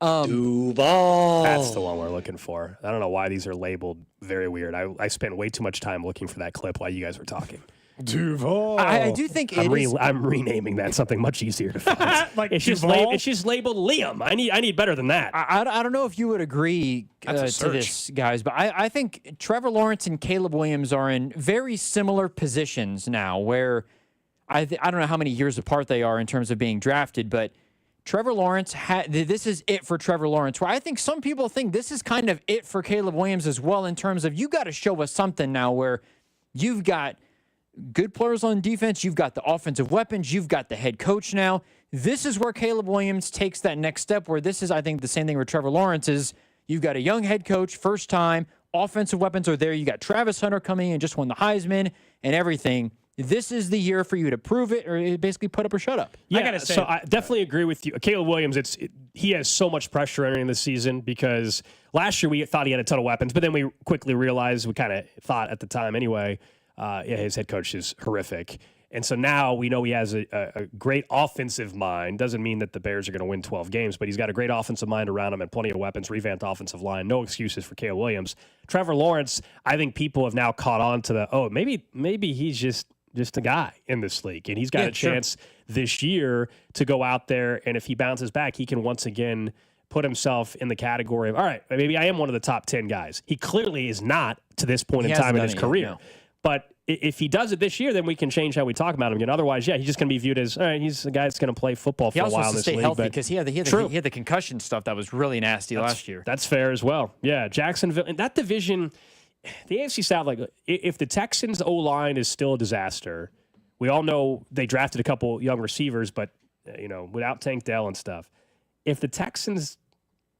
Duval. That's the one we're looking for. I don't know why these are labeled very weird. I spent way too much time looking for that clip while you guys were talking. Duval. I do think I'm renaming that something much easier to find. Like it's just labeled Liam. I need better than that. I don't know if you would agree to this, guys, but I think Trevor Lawrence and Caleb Williams are in very similar positions now where I don't know how many years apart they are in terms of being drafted, but Trevor Lawrence, this is it for Trevor Lawrence, where I think some people think this is kind of it for Caleb Williams as well in terms of you got to show us something now where you've got good players on defense. You've got the offensive weapons. You've got the head coach now. This is where Caleb Williams takes that next step where this is, I think, the same thing where Trevor Lawrence is. You've got a young head coach, first time. Offensive weapons are there. You got Travis Hunter coming in, just won the Heisman and everything. This is the year for you to prove it or basically put up or shut up. Yeah, I gotta say, so I definitely agree with you. Caleb Williams, he has so much pressure entering the season because last year we thought he had a ton of weapons, but then we quickly realized, we kind of thought at the time anyway, his head coach is horrific. And so now we know he has a great offensive mind. Doesn't mean that the Bears are going to win 12 games, but he's got a great offensive mind around him and plenty of weapons, revamped offensive line. No excuses for Caleb Williams. Trevor Lawrence, I think people have now caught on to maybe he's just a guy in this league. And he's got a chance this year to go out there, and if he bounces back, he can once again put himself in the category of, all right, maybe I am one of the top 10 guys. He clearly is not to this point in time in his career. No. But if he does it this year, then we can change how we talk about him again. Otherwise, he's just going to be viewed as, all right, he's a guy that's going to play football for a while in this league. He also has to stay healthy because he had the concussion stuff that was really nasty last year. That's fair as well. Yeah, Jacksonville. And that division, the AFC South, like if the Texans' O-line is still a disaster, we all know they drafted a couple young receivers, but without Tank Dell and stuff. If the Texans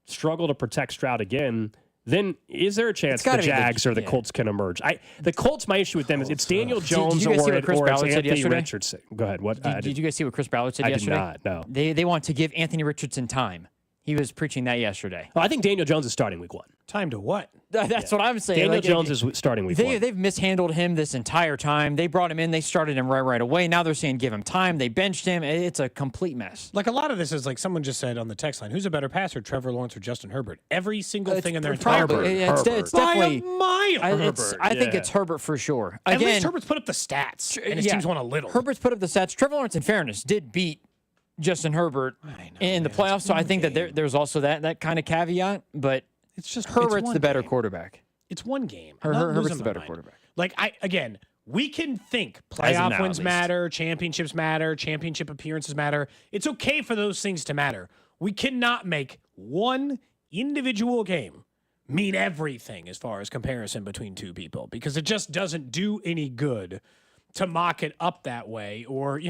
struggle to protect Stroud again, then is there a chance the Jags or the Colts can emerge? The Colts, my issue with them is it's Daniel Jones or it's Anthony Richardson. Go ahead. What did you guys see what Chris Ballard said yesterday? I did not, no. They want to give Anthony Richardson time. He was preaching that yesterday. Well, I think Daniel Jones is starting week 1. Time to what? That's what I'm saying. Daniel Jones is starting week 1. They've mishandled him this entire time. They brought him in. They started him right away. Now they're saying give him time. They benched him. It's a complete mess. Like a lot of this is like someone just said on the text line, who's a better passer, Trevor Lawrence or Justin Herbert? Every single thing in their entire It's definitely by a mile. I think it's Herbert for sure. At least Herbert's put up the stats, and his team's won a little. Herbert's put up the stats. Trevor Lawrence, in fairness, did beat Justin Herbert in the playoffs. So I think that there's also that kind of caveat. But it's just Herbert's the better quarterback. It's one game. Herbert's the better quarterback. Like, we can think As of playoff now, wins at least. matter, championships matter, championship appearances matter. It's okay for those things to matter. We cannot make one individual game mean everything as far as comparison between two people, because it just doesn't do any good to mock it up that way. Or,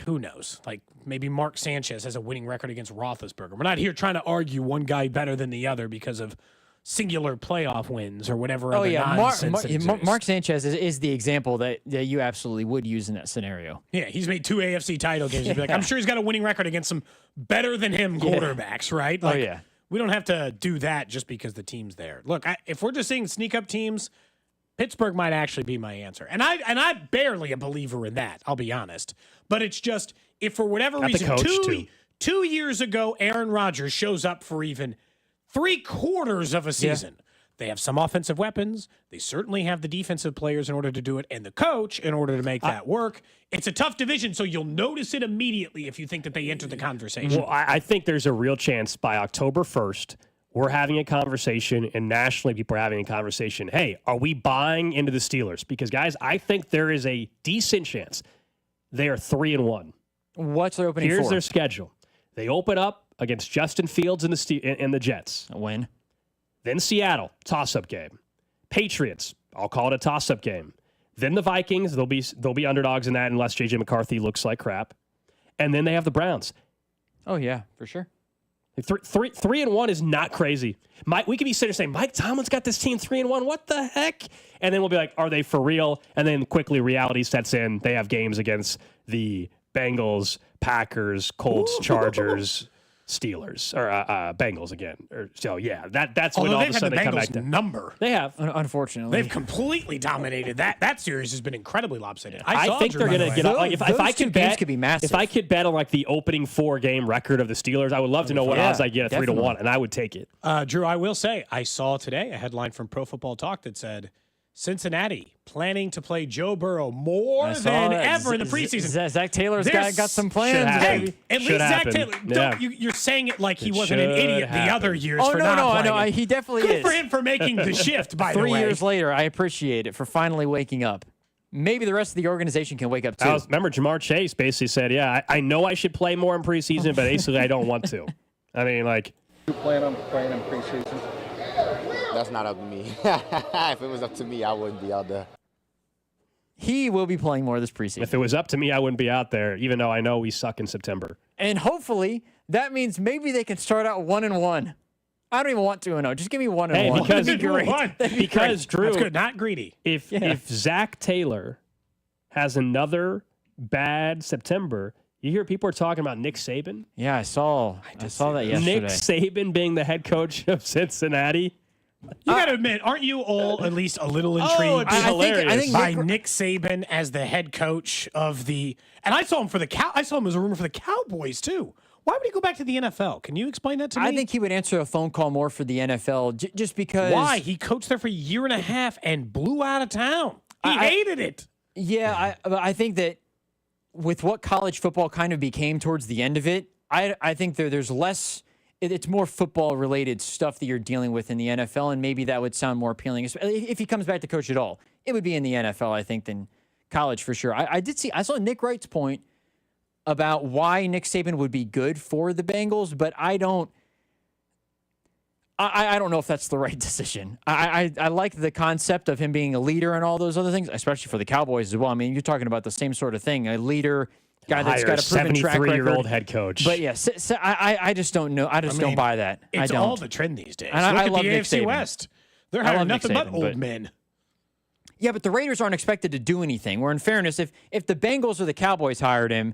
who knows? Like, maybe Mark Sanchez has a winning record against Roethlisberger. We're not here trying to argue one guy better than the other because of singular playoff wins or whatever other nonsense exists. Mark Sanchez is the example that you absolutely would use in that scenario. Yeah, he's made 2 AFC title games. You'd be like, I'm sure he's got a winning record against some better than him quarterbacks, right? Like, we don't have to do that just because the team's there. Look, if we're just seeing sneak up teams, Pittsburgh might actually be my answer. And I'm barely a believer in that, I'll be honest. But it's just, if for whatever reason, two years ago, Aaron Rodgers shows up for even 3/4 of a season. They have some offensive weapons. They certainly have the defensive players in order to do it, and the coach in order to make that work. It's a tough division, so you'll notice it immediately if you think that they enter the conversation. Well, I think there's a real chance by October 1st, we're having a conversation, and nationally people are having a conversation. Hey, are we buying into the Steelers? Because, guys, I think there is a decent chance they are 3-1. What's their opening Here's for? their schedule. They open up against Justin Fields and the Jets. A win. Then Seattle, toss-up game. Patriots, I'll call it a toss-up game. Then the Vikings, they'll be underdogs in that unless J.J. McCarthy looks like crap. And then they have the Browns. Oh, yeah, for sure. 3-1 is not crazy. We could be sitting there saying, Mike Tomlin's got this team 3-1. What the heck? And then we'll be like, are they for real? And then quickly reality sets in. They have games against the Bengals, Packers, Colts, Chargers, Steelers, or Bengals again. So, yeah, that's when all of a sudden they come back to number. They have. Unfortunately. They've completely dominated that. That series has been incredibly lopsided. I think they're going to get up. Like, if I could bet, could be massive. if I could bet on like the opening 4-game record of the Steelers, I would love to know what odds I get at 3-1, and I would take it. Drew, I will say, I saw today a headline from Pro Football Talk that said, Cincinnati planning to play Joe Burrow more than ever in the preseason. Zach Taylor's got some plans. Hey, at least Zach Taylor. You're saying it like he wasn't an idiot the other years for not playing. No, he definitely Good is. for him for making the shift, by the way. 3 years later, I appreciate it for finally waking up. Maybe the rest of the organization can wake up too. Remember, Jamar Chase basically said, I know I should play more in preseason, but basically I don't want to. I mean, like. You plan on playing in preseason? That's not up to me. If it was up to me, I wouldn't be out there. He will be playing more this preseason. If it was up to me, I wouldn't be out there, even though I know we suck in September. And hopefully, that means maybe they can start out 1-1. I don't even want 2-0. Just give me 1-1. Hey, because That'd be great. Because Drew, that's good. Not greedy. If Zach Taylor has another bad September, you hear people are talking about Nick Saban. Yeah, I saw that yesterday. Nick Saban being the head coach of Cincinnati. You got to admit, aren't you all at least a little intrigued I think by Nick Saban as the head coach of the? And I saw him I saw him as a rumor for the Cowboys too. Why would he go back to the NFL? Can you explain that to me? I think he would answer a phone call more for the NFL just because. Why? He coached there for a year and a half and blew out of town. He hated it. Yeah, I think that with what college football kind of became towards the end of it, I think there's less. It's more football-related stuff that you're dealing with in the NFL, and maybe that would sound more appealing. If he comes back to coach at all, it would be in the NFL, I think, than college for sure. I saw Nick Wright's point about why Nick Saban would be good for the Bengals, but I don't know if that's the right decision. I like the concept of him being a leader and all those other things, especially for the Cowboys as well. I mean, you're talking about the same sort of thing, a leader. Guy that's got a proven track record. 73-year-old head coach. But yeah, I just don't know. I don't buy that. It's I don't. all the trend these days. And Look I at love the Nick AFC Saban. West. They're hiring nothing but old men. Yeah, but the Raiders aren't expected to do anything. Where in fairness, if the Bengals or the Cowboys hired him,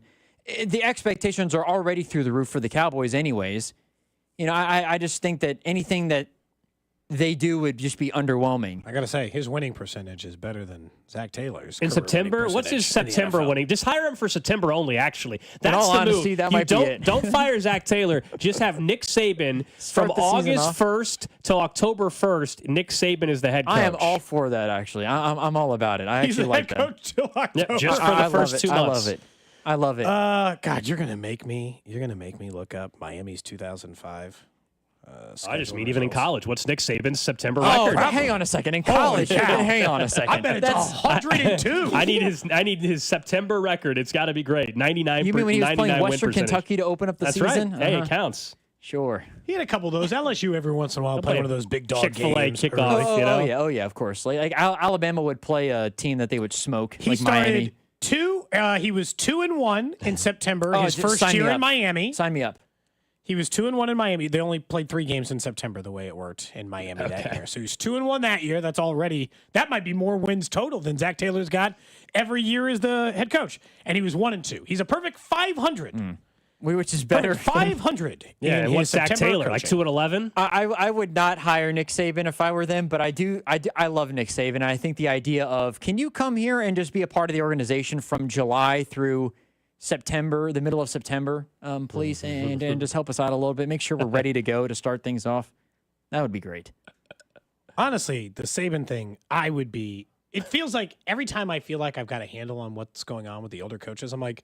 the expectations are already through the roof for the Cowboys anyways. You know, I just think that anything that they do would just be underwhelming. I got to say, his winning percentage is better than Zach Taylor's. In September? What's his September winning? Just hire him for September only, actually. That's in all the honesty, move. that might be it. Don't fire Zach Taylor. Just have Nick Saban from August 1st till October 1st. Nick Saban is the head coach. I am all for that, actually. I'm all about it. I He's actually the like head that. coach till October. Yep, just for the first 2 months. I love it. I love it. God, you're gonna make me look up Miami's 2005. I just mean even in college. What's Nick Saban's September Oh, record? hang on a second. In college, hang on a second. I bet it's 102. I need his September record. It's got to be great. 99. You mean when he was playing Western percentage. Kentucky to open up the That's season? right. Hey, it counts. Sure. He had a couple of those. LSU every once in a while play one of those big dog Chick-fil-A games. kickoff. Oh yeah, of course. Like Alabama would play a team that they would smoke, He like started Miami. he was 2-1 in September. His just first sign me year in up. Miami. Sign me up. He was 2-1 in Miami. They only played 3 games in September, the way it worked in Miami that year. So he was 2-1 that year. That might be more wins total than Zach Taylor's got every year as the head coach. And he was 1-2. He's a perfect 500. Which is better. 500. Yeah, and what's Zach Taylor? Like 2-11? I would not hire Nick Saban if I were them, but I love Nick Saban. I think the idea of, can you come here and just be a part of the organization from July through September, the middle of September, please, and just help us out a little bit. Make sure we're ready to go to start things off. That would be great. Honestly, the Saban thing, it feels like every time I feel like I've got a handle on what's going on with the older coaches, I'm like,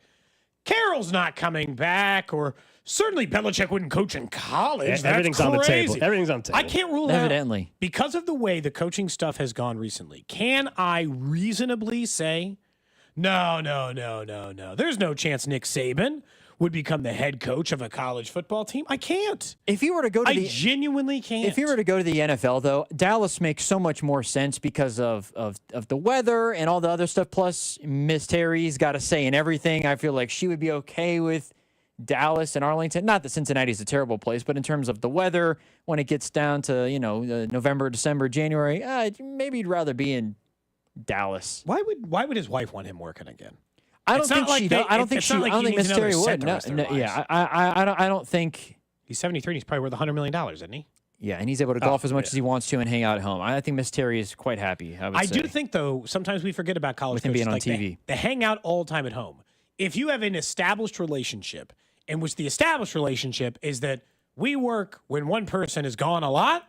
Carroll's not coming back, or certainly Belichick wouldn't coach in college. Yeah, That's everything's crazy. on the table. Everything's on the table. I can't rule Evidently. out. Because of the way the coaching stuff has gone recently, can I reasonably say, no. There's no chance Nick Saban would become the head coach of a college football team. I can't. If you were to go to I genuinely can't. If you were to go to the NFL, though, Dallas makes so much more sense because of the weather and all the other stuff. Plus, Miss Terry's got a say in everything. I feel like she would be okay with Dallas and Arlington. Not that Cincinnati's a terrible place, but in terms of the weather, when it gets down to November, December, January, maybe you'd rather be in Dallas. Why would his wife want him working again? I don't think she does. I don't think Miss Terry would. No, yeah, I don't think. He's 73 and he's probably worth $100 million, isn't he? Yeah, and he's able to golf as much as he wants to and hang out at home. I think Miss Terry is quite happy. I do think, though, sometimes we forget about college with him coaches. being on TV. They hang out all the time at home. If you have an established relationship, in which the established relationship is that we work when one person is gone a lot,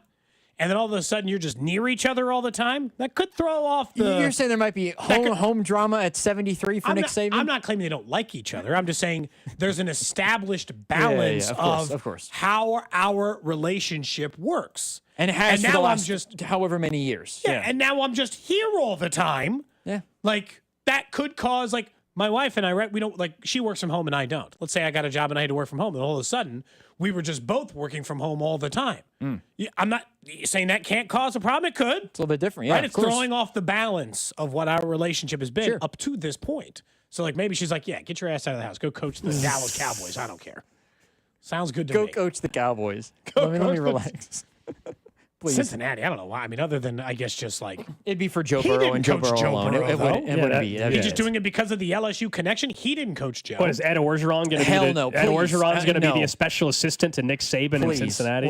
and then all of a sudden you're just near each other all the time, that could throw off the... You're saying there might be home drama at 73 for Nick Saban? I'm not claiming they don't like each other. I'm just saying there's an established balance of course. how our relationship works. And it has for the last however many years. Yeah, and now I'm just here all the time. Yeah. Like, that could cause, like, my wife and I, right, we don't, like, she works from home and I don't. Let's say I got a job and I had to work from home, and all of a sudden, we were just both working from home all the time. Yeah, I'm not saying that can't cause a problem. It could. It's a little bit different, yeah. Right? It's throwing off the balance of what our relationship has been up to this point. So, like, maybe she's like, yeah, get your ass out of the house. Go coach the Dallas Cowboys. I don't care. Sounds good to me. Go coach the Cowboys. Let me relax. Please. Cincinnati, I don't know why. I mean, other than, I guess, just like... It'd be for Joe Burrow and Joe Burrow alone. It wouldn't be. He's just doing it because of the LSU connection. He didn't coach Joe. What, is Ed Orgeron going to be? Hell no, Ed Orgeron is going to be no. the special assistant to Nick Saban in Cincinnati?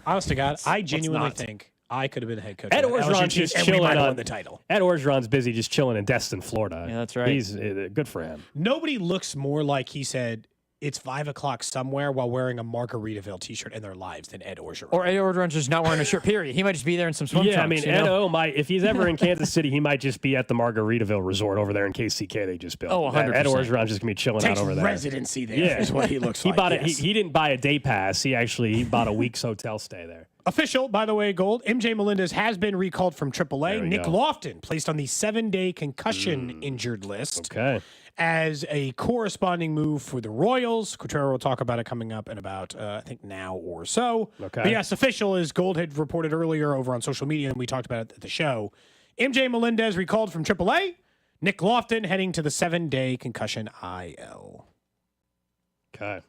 Honest to God, I genuinely think I could have been the head coach. Ed Orgeron's just chilling on the title. Ed Orgeron's busy just chilling in Destin, Florida. Yeah, that's right. He's good for him. Nobody looks more like he said, it's 5 o'clock somewhere while wearing a Margaritaville t-shirt in their lives than Ed Orgeron. Or Ed Orgeron's just not wearing a shirt, period. He might just be there in some swim trunks. I mean, Ed O might, if he's ever in Kansas City, he might just be at the Margaritaville resort over there in KCK they just built. Oh, 100%. Ed Orgeron's just going to be chilling out over there. Residency there is what he looks like. He didn't buy a day pass. He bought a week's hotel stay there. Official, by the way, Gold, MJ Melendez has been recalled from AAA. Nick go. Lofton placed on the 7-day concussion injured list. Okay. As a corresponding move for the Royals. Quatrero will talk about it coming up in about, I think, now or so. Okay. But yes, official, as Gold had reported earlier over on social media, and we talked about it at the show. MJ Melendez recalled from AAA. Nick Lofton heading to the 7-day concussion IL. Okay.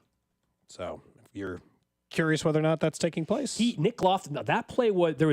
So, if you're curious whether or not that's taking place. Nick Lofton, that play was, it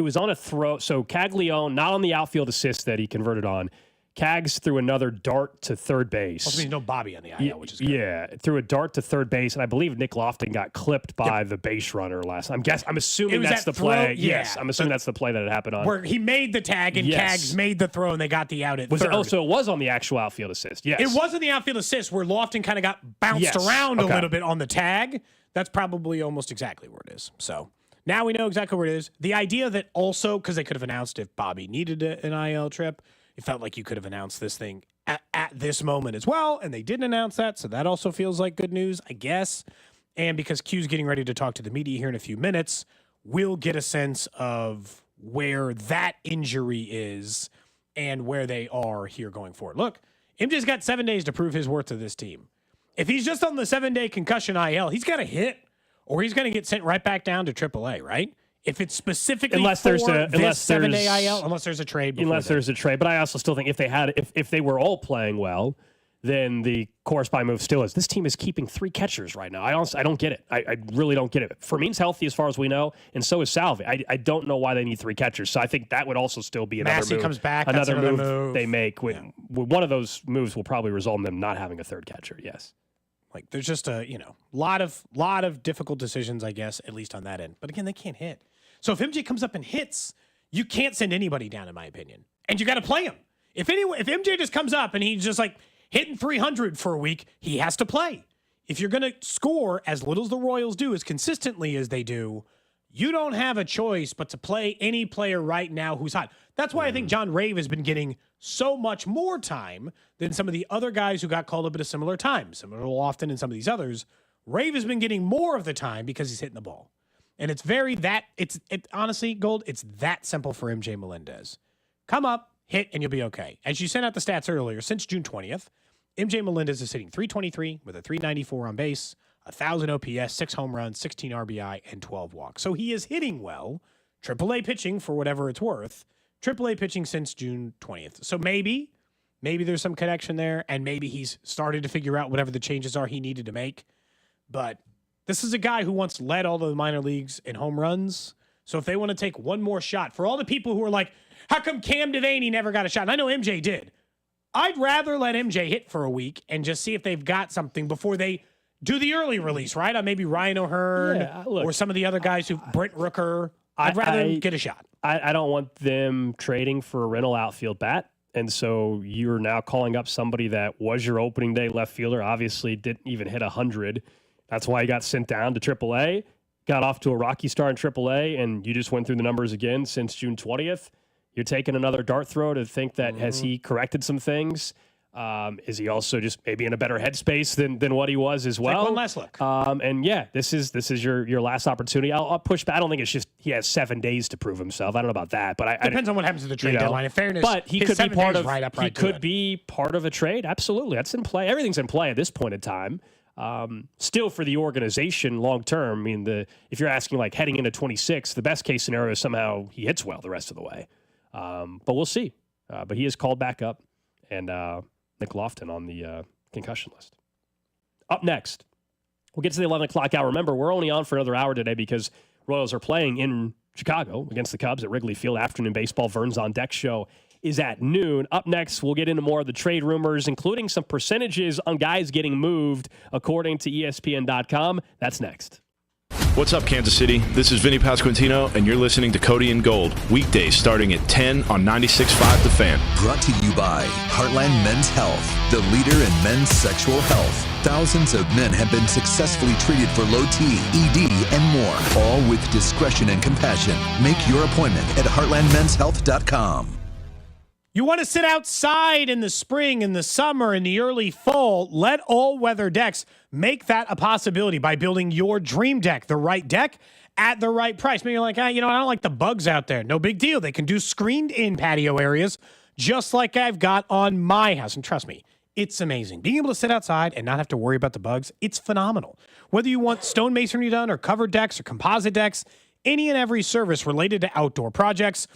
was on a throw. So Caglione, not on the outfield assist that he converted on. Cags threw another dart to third base. Also means no Bobby on the IL, which is good. Yeah, threw a dart to third base, and I believe Nick Lofton got clipped by the base runner last. I'm assuming that's the play. Yes, I'm assuming that's the play that it happened on. Where he made the tag and Cags made the throw, and they got the out at third. So it was on the actual outfield assist. Yes, it was on the outfield assist where Lofton kind of got bounced around a little bit on the tag. That's probably almost exactly where it is. So now we know exactly where it is. The idea that also, because they could have announced if Bobby needed an IL trip, it felt like you could have announced this thing at this moment as well. And they didn't announce that, so that also feels like good news, I guess. And because Q's getting ready to talk to the media here in a few minutes, we'll get a sense of where that injury is and where they are here going forward. Look, MJ's got 7 days to prove his worth to this team. If he's just on the 7-day concussion IL, he's got to hit, or he's going to get sent right back down to AAA, right? If it's specifically unless there's a 7-day IL, unless there's a trade. There's a trade. But I also still think if they were all playing well, then the corresponding move still is this team is keeping 3 catchers right now. I don't get it. I really don't get it. Fermin's healthy as far as we know, and so is Salvi. I don't know why they need 3 catchers. So I think that would also still be another Massey move. Comes back, another move they make. One of those moves will probably result in them not having a 3rd catcher. Yes. Like there's just a lot of difficult decisions, I guess, at least on that end. But again, they can't hit. So if MJ comes up and hits, you can't send anybody down, in my opinion, and you got to play him. If MJ just comes up and he's just like hitting 300 for a week, he has to play. If you're going to score as little as the Royals do, as consistently as they do, you don't have a choice but to play any player right now who's hot. That's why I think John Rave has been getting so much more time than some of the other guys who got called up at a similar time, similar often in some of these others. Rave has been getting more of the time because he's hitting the ball. And it's honestly, Gold, it's that simple for MJ Melendez. Come up, hit, and you'll be okay. As you sent out the stats earlier, since June 20th, MJ Melendez is hitting .323 with a .394 on base, 1,000 OPS, 6 home runs, 16 RBI, and 12 walks. So he is hitting well. AAA pitching for whatever it's worth. AAA pitching since June 20th. So maybe there's some connection there, and maybe he's started to figure out whatever the changes are he needed to make. But this is a guy who once led all the minor leagues in home runs. So if they want to take one more shot, for all the people who are like, how come Cam Devaney never got a shot? And I know MJ did. I'd rather let MJ hit for a week and just see if they've got something before they do the early release, right? On maybe Ryan O'Hearn or some of the other guys Brent Rooker. I'd rather get a shot. I don't want them trading for a rental outfield bat. And so you're now calling up somebody that was your opening day left fielder, obviously didn't even hit 100. That's why he got sent down to AAA, got off to a rocky start in AAA, and you just went through the numbers again since June 20th. You're taking another dart throw to think that has he corrected some things? Is he also just maybe in a better headspace than what he was as well? Like one last look. And this is your last opportunity. I'll push back. I don't think it's just he has 7 days to prove himself. I don't know about that, but depends on what happens to the trade deadline. In fairness, but he could be part of he could be part of a trade. Absolutely, that's in play. Everything's in play at this point in time. Still for the organization long term. I mean, if you're asking like heading into 26, the best case scenario is somehow he hits well the rest of the way. But we'll see. But he is called back up, and Nick Lofton on the concussion list. Up next, we'll get to the 11 o'clock hour. Remember, we're only on for another hour today because Royals are playing in Chicago against the Cubs at Wrigley Field. Afternoon baseball, Vern's on Deck show is at noon. Up next, we'll get into more of the trade rumors, including some percentages on guys getting moved, according to ESPN.com. That's next. What's up, Kansas City? This is Vinny Pasquantino, and you're listening to Cody and Gold, weekdays starting at 10 on 96.5 The Fan. Brought to you by Heartland Men's Health, the leader in men's sexual health. Thousands of men have been successfully treated for low T, ED, and more, all with discretion and compassion. Make your appointment at heartlandmenshealth.com. You want to sit outside in the spring, in the summer, in the early fall, let all-weather decks make that a possibility by building your dream deck, the right deck at the right price. Maybe you're like, I don't like the bugs out there. No big deal. They can do screened-in patio areas just like I've got on my house. And trust me, it's amazing. Being able to sit outside and not have to worry about the bugs, it's phenomenal. Whether you want stone masonry done or covered decks or composite decks, any and every service related to outdoor projects,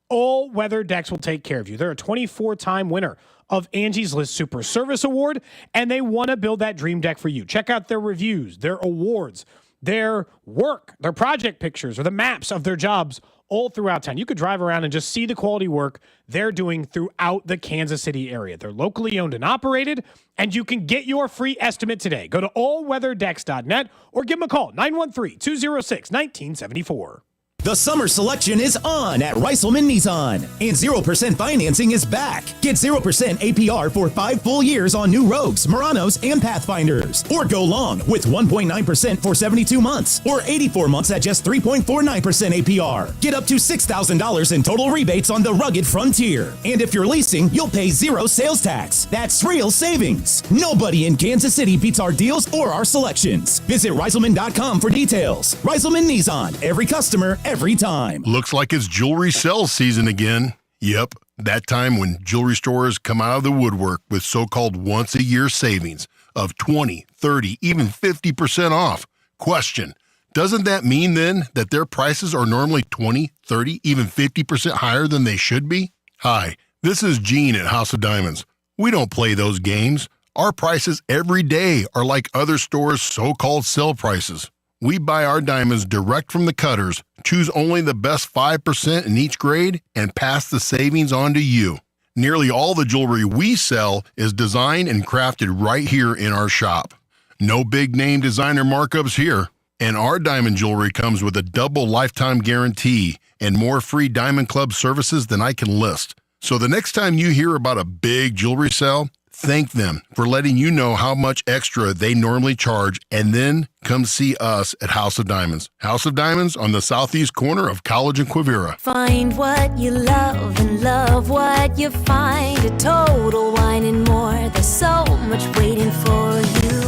All Weather Decks will take care of you. They're a 24-time winner of Angie's List Super Service Award, and they want to build that dream deck for you. Check out their reviews, their awards, their work, their project pictures, or the maps of their jobs all throughout town. You could drive around and just see the quality work they're doing throughout the Kansas City area. They're locally owned and operated, and you can get your free estimate today. Go to allweatherdecks.net or give them a call, 913-206-1974. The summer selection is on at Reiselman Nissan, and 0% financing is back. Get 0% APR for 5 full years on new Rogues, Muranos, and Pathfinders. Or go long with 1.9% for 72 months, or 84 months at just 3.49% APR. Get up to $6,000 in total rebates on the rugged Frontier. And if you're leasing, you'll pay 0 sales tax. That's real savings. Nobody in Kansas City beats our deals or our selections. Visit Reiselman.com for details. Reiselman Nissan, every customer, every time. Looks like it's jewelry sale season again. Yep, that time when jewelry stores come out of the woodwork with so-called once-a-year savings of 20, 30, even 50% off. Question, doesn't that mean then that their prices are normally 20, 30, even 50% higher than they should be? Hi, this is Gene at House of Diamonds. We don't play those games. Our prices every day are like other stores' so-called sale prices. We buy our diamonds direct from the cutters, choose only the best 5% in each grade, and pass the savings on to you. Nearly all the jewelry we sell is designed and crafted right here in our shop. No big name designer markups here. And our diamond jewelry comes with a double lifetime guarantee and more free Diamond Club services than I can list. So the next time you hear about a big jewelry sale, thank them for letting you know how much extra they normally charge, and then come see us at House of Diamonds. House of Diamonds on the southeast corner of College and Quivira. Find what you love and love what you find. A Total Wine and More. There's so much waiting for you.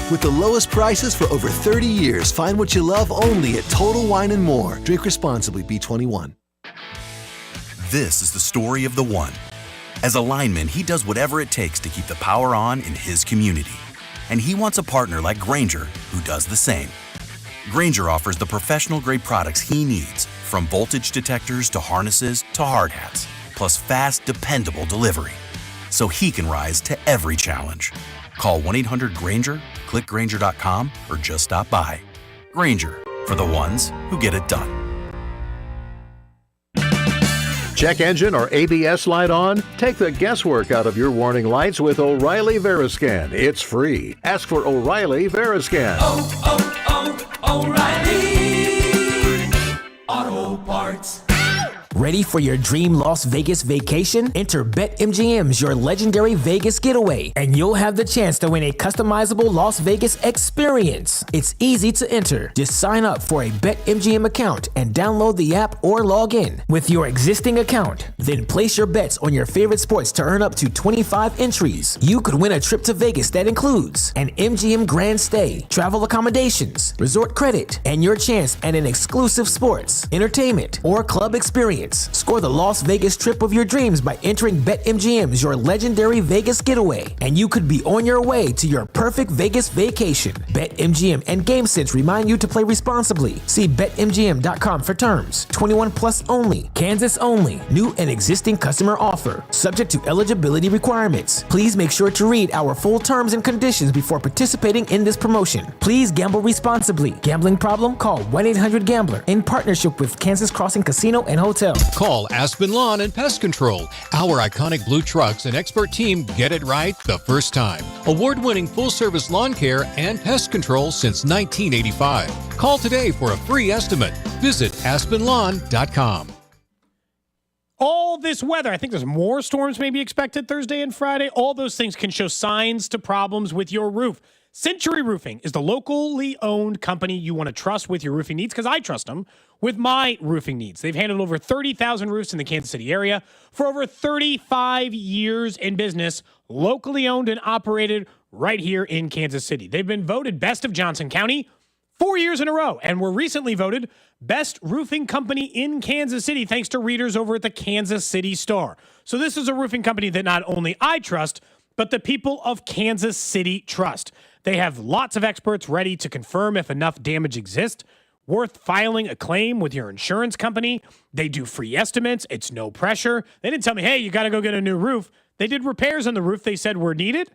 With the lowest prices for over 30 years, find what you love only at Total Wine and More. Drink responsibly, B21. This is the story of the one. As a lineman, he does whatever it takes to keep the power on in his community. And he wants a partner like Grainger who does the same. Grainger offers the professional-grade products he needs, from voltage detectors to harnesses to hard hats, plus fast, dependable delivery, so he can rise to every challenge. Call 1-800-GRAINGER, click Grainger.com, or just stop by. Grainger, for the ones who get it done. Check engine or ABS light on? Take the guesswork out of your warning lights with O'Reilly Veriscan. It's free. Ask for O'Reilly Veriscan. O'Reilly Auto Parts. Ready for your dream Las Vegas vacation? Enter BetMGM's Your Legendary Vegas Getaway, and you'll have the chance to win a customizable Las Vegas experience. It's easy to enter. Just sign up for a BetMGM account and download the app or log in with your existing account. Then place your bets on your favorite sports to earn up to 25 entries. You could win a trip to Vegas that includes an MGM Grand Stay, travel accommodations, resort credit, and your chance at an exclusive sports, entertainment, or club experience. Score the Las Vegas trip of your dreams by entering BetMGM's Your Legendary Vegas Getaway, and you could be on your way to your perfect Vegas vacation. BetMGM and GameSense remind you to play responsibly. See BetMGM.com for terms. 21 plus only. Kansas only. New and existing customer offer. Subject to eligibility requirements. Please make sure to read our full terms and conditions before participating in this promotion. Please gamble responsibly. Gambling problem? Call 1-800-GAMBLER in partnership with Kansas Crossing Casino and Hotel. Call Aspen Lawn and Pest Control. Our iconic blue trucks and expert team get it right the first time. Award-winning full-service lawn care and pest control since 1985. Call today for a free estimate. Visit aspenlawn.com. All this weather, I think there's more storms maybe expected Thursday and Friday. All those things can show signs to problems with your roof. Century Roofing is the locally owned company you want to trust with your roofing needs, because I trust them with my roofing needs. They've handled over 30,000 roofs in the Kansas City area for over 35 years in business, locally owned and operated right here in Kansas City. They've been voted Best of Johnson County 4 years in a row, and were recently voted Best Roofing Company in Kansas City thanks to readers over at the Kansas City Star. So this is a roofing company that not only I trust, but the people of Kansas City trust. They have lots of experts ready to confirm if enough damage exists, worth filing a claim with your insurance company. They do free estimates. It's no pressure. They didn't tell me, hey, you got to go get a new roof. They did repairs on the roof they said were needed.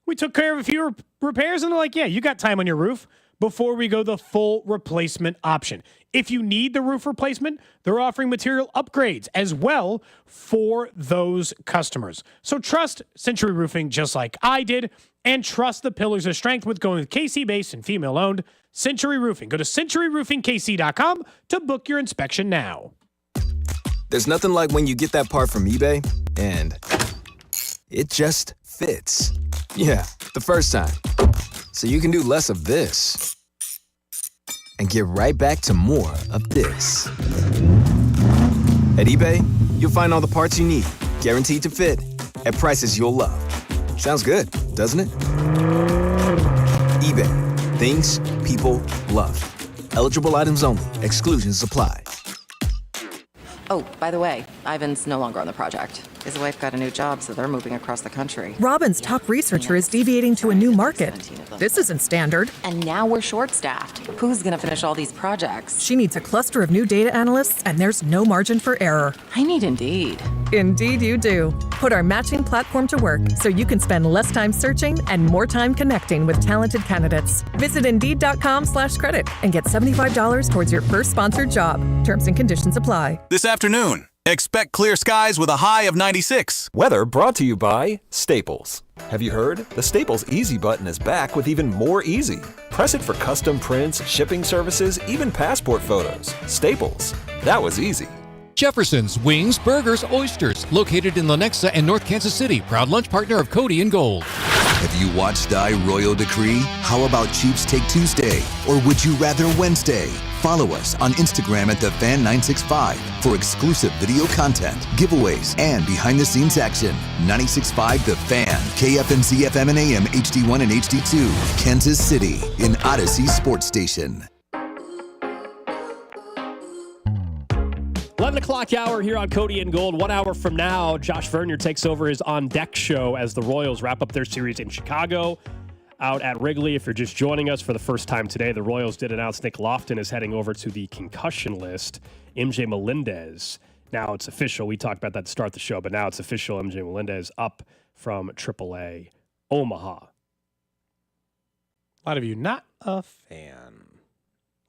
We took care of a few repairs, and they're like, yeah, you got time on your roof before we go the full replacement option. If you need the roof replacement, they're offering material upgrades as well for those customers. So trust Century Roofing just like I did. and trust the pillars of strength with going with KC-based and female-owned Century Roofing. Go to centuryroofingkc.com to book your inspection now. There's nothing like when you get that part from eBay and it just fits. Yeah, the first time. So you can do less of this and get right back to more of this. At eBay, you'll find all the parts you need, guaranteed to fit, at prices you'll love. Sounds good, doesn't it? eBay, things people love. Eligible items only. Exclusions apply. Oh, by the way, Ivan's no longer on the project. His wife got a new job, so they're moving across the country. Robin's top researcher is deviating to a new market. This isn't standard. And now we're short-staffed. Who's gonna finish all these projects? She needs a cluster of new data analysts, and there's no margin for error. I need Indeed. Indeed you do. Put our matching platform to work so you can spend less time searching and more time connecting with talented candidates. Visit Indeed.com/credit and get $75 towards your first sponsored job. Terms and conditions apply. This afternoon, expect clear skies with a high of 96. Weather brought to you by Staples. Have you heard? The Staples Easy button is back with even more easy. Press it for custom prints, shipping services, even passport photos. Staples. That was easy. Jefferson's Wings, Burgers, Oysters, located in Lenexa and North Kansas City, proud lunch partner of Cody and Gold. Have you watched Die Royal Decree? How about Chiefs Take Tuesday? Or would you rather Wednesday? Follow us on Instagram at TheFan965 for exclusive video content, giveaways, and behind-the-scenes action. 96.5 The Fan, KFNC FM and AM, HD1 and HD2, Kansas City, in Odyssey Sports Station. 11 o'clock hour here on Cody and Gold. 1 hour from now, Josh Vernier takes over his On Deck show as the Royals wrap up their series in Chicago out at Wrigley. If you're just joining us for the first time today, the Royals did announce Nick Lofton is heading over to the concussion list. MJ Melendez, now it's official. We talked about that to start the show, but now it's official. MJ Melendez up from AAA Omaha. A lot of you not a fan.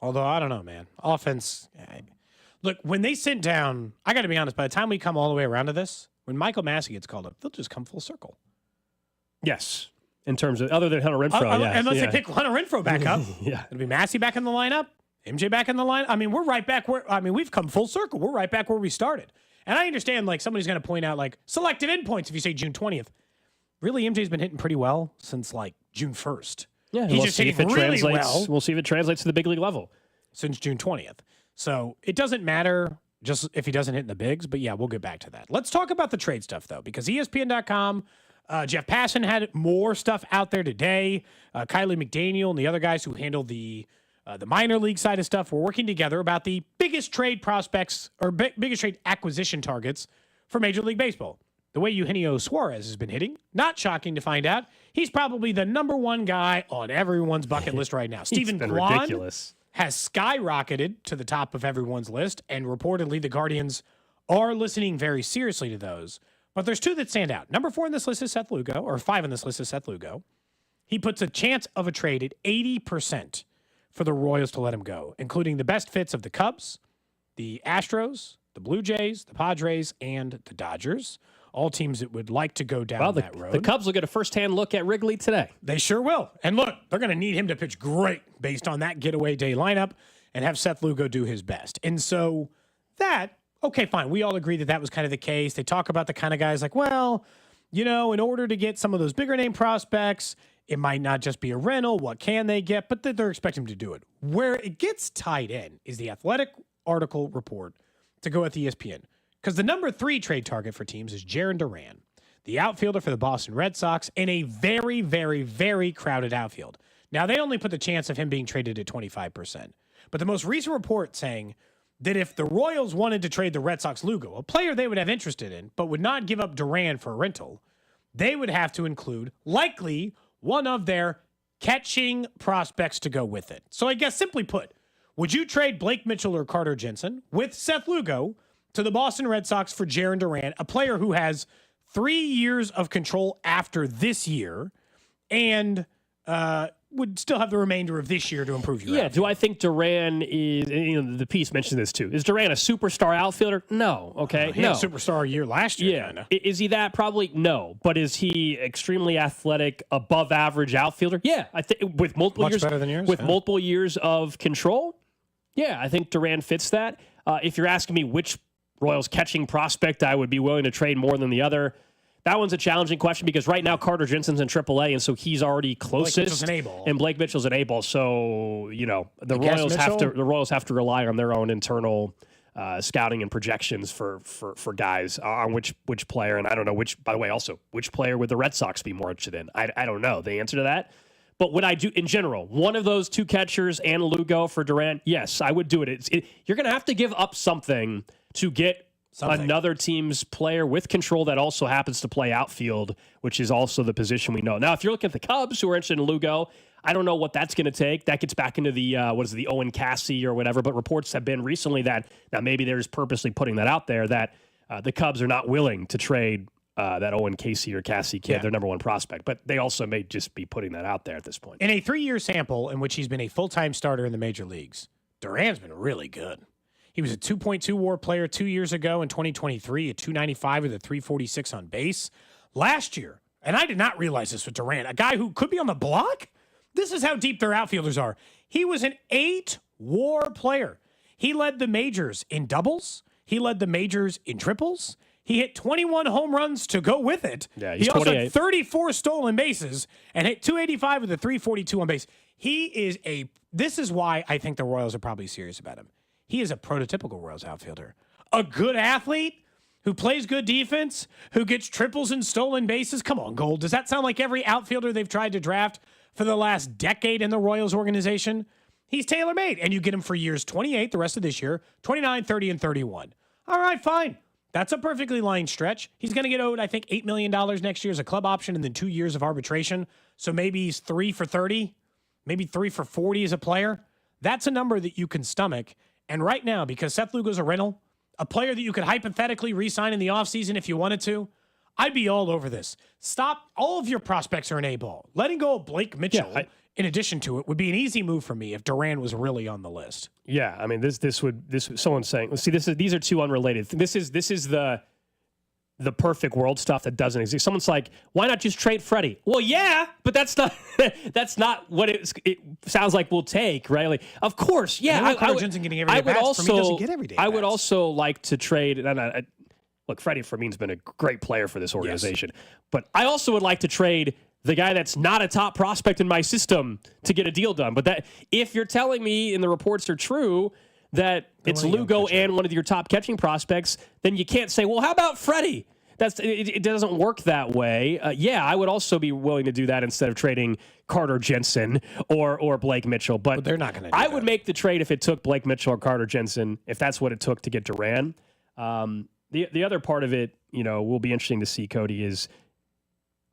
Although, I don't know, man. Offense... Look, when they sit down, I got to be honest, by the time we come all the way around to this, when Michael Massey gets called up, they'll just come full circle. Yes. In terms of, other than Hunter Renfroe, yes. Unless they pick Hunter Renfroe back up. Yeah. It'll be Massey back in the lineup, MJ back in the lineup. I mean, we're right back we've come full circle. We're right back where we started. And I understand, like, somebody's going to point out, like, selective endpoints if you say June 20th. Really, MJ's been hitting pretty well since, like, June 1st. Yeah, he's just hitting really well. We'll see if it translates to the big league level. Since June 20th. So it doesn't matter just if he doesn't hit in the bigs, but yeah, we'll get back to that. Let's talk about the trade stuff, though, because ESPN.com, Jeff Passan had more stuff out there today. Kylie McDaniel and the other guys who handle the minor league side of stuff were working together about the biggest trade prospects or biggest trade acquisition targets for Major League Baseball. The way Eugenio Suarez has been hitting, not shocking to find out, he's probably the number one guy on everyone's bucket list right now. Stephen Kwan ridiculous. Has skyrocketed to the top of everyone's list, and reportedly the Guardians are listening very seriously to those. But there's two that stand out. Number 4 on this list is Seth Lugo, or 5 on this list is Seth Lugo. He puts a chance of a trade at 80% for the Royals to let him go, including the best fits of the Cubs, the Astros, the Blue Jays, the Padres, and the Dodgers. All teams that would like to go down that road. The Cubs will get a first-hand look at Wrigley today. They sure will. And look, they're going to need him to pitch great based on that getaway day lineup and have Seth Lugo do his best. And so okay, fine. We all agree that was kind of the case. They talk about the kind of guys like, well, you know, in order to get some of those bigger name prospects, it might not just be a rental. What can they get? But they're expecting him to do it. Where it gets tied in is the Athletic article report to go with ESPN. Because the number 3 trade target for teams is Jarren Duran, the outfielder for the Boston Red Sox, in a very, very, very crowded outfield. Now, they only put the chance of him being traded at 25%. But the most recent report saying that if the Royals wanted to trade the Red Sox Lugo, a player they would have interest in, but would not give up Duran for a rental, they would have to include, likely, one of their catching prospects to go with it. So I guess, simply put, would you trade Blake Mitchell or Carter Jensen with Seth Lugo to the Boston Red Sox for Jarren Duran, a player who has 3 years of control after this year, and would still have the remainder of this year to improve your outfield. Do I think Duran is, the piece mentioned this too, is Duran a superstar outfielder? No. Okay. He had a superstar year last year. Yeah. Kinda. Is he that? Probably no. But is he extremely athletic, above average outfielder? Yeah. I think with multiple Much years, better than yours, with yeah. multiple years of control. Yeah, I think Duran fits that. If you're asking me which Royals catching prospect I would be willing to trade more than the other, that one's a challenging question because right now Carter Jensen's in AAA, and so he's already closest. And Blake Mitchell's an A-ball. So, the Royals have to rely on their own internal scouting and projections for guys on which player. And I don't know which player would the Red Sox be more interested in? I don't know the answer to that. But would I do, in general, one of those two catchers and Lugo for Durant? Yes, I would do it. You're going to have to give up something to get another team's player with control that also happens to play outfield, which is also the position we know. Now, if you're looking at the Cubs who are interested in Lugo, I don't know what that's going to take. That gets back into the, the Owen Cassie or whatever, but reports have been recently that, now maybe they're just purposely putting that out there, that the Cubs are not willing to trade that Owen Casey or Cassie kid, their number one prospect. But they also may just be putting that out there at this point. In a 3-year sample in which he's been a full-time starter in the major leagues, Duran's been really good. He was a 2.2 WAR player 2 years ago in 2023, a 295 with a 346 on base. Last year, and I did not realize this with Duran, a guy who could be on the block. This is how deep their outfielders are. He was an 8 WAR player. He led the majors in doubles. He led the majors in triples. He hit 21 home runs to go with it. Yeah, he's he also 28. had 34 stolen bases and hit 285 with a 342 on base. This is why I think the Royals are probably serious about him. He is a prototypical Royals outfielder. A good athlete who plays good defense, who gets triples and stolen bases. Come on, Gold. Does that sound like every outfielder they've tried to draft for the last decade in the Royals organization? He's tailor-made, and you get him for years 28, the rest of this year, 29, 30, and 31. All right, fine. That's a perfectly lined stretch. He's going to get owed, I think, $8 million next year as a club option and then 2 years of arbitration. So maybe he's 3 for 30, maybe 3 for 40 as a player. That's a number that you can stomach. And right now, because Seth Lugo's a rental, a player that you could hypothetically re-sign in the offseason if you wanted to, I'd be all over this. Stop. All of your prospects are an A-ball. Letting go of Blake Mitchell, in addition to it, would be an easy move for me if Duran was really on the list. Yeah, I mean, this would someone's saying, see, these are two unrelated. This is the perfect world stuff that doesn't exist. Someone's like, why not just trade Freddie? Well, yeah, but that's not what it sounds like we'll take, right? Like, of course, yeah. I would also like to trade. Look, Freddie Fermin's been a great player for this organization, but I also would like to trade the guy that's not a top prospect in my system to get a deal done. But that, if you're telling me and the reports are true that it's Lugo and one of your top catching prospects, then you can't say, well, how about Freddie? It doesn't work that way. I would also be willing to do that instead of trading Carter Jensen or Blake Mitchell. But they're not going to do I that. would make the trade if it took Blake Mitchell or Carter Jensen, if that's what it took to get Duran. The other part of it, will be interesting to see, Cody, is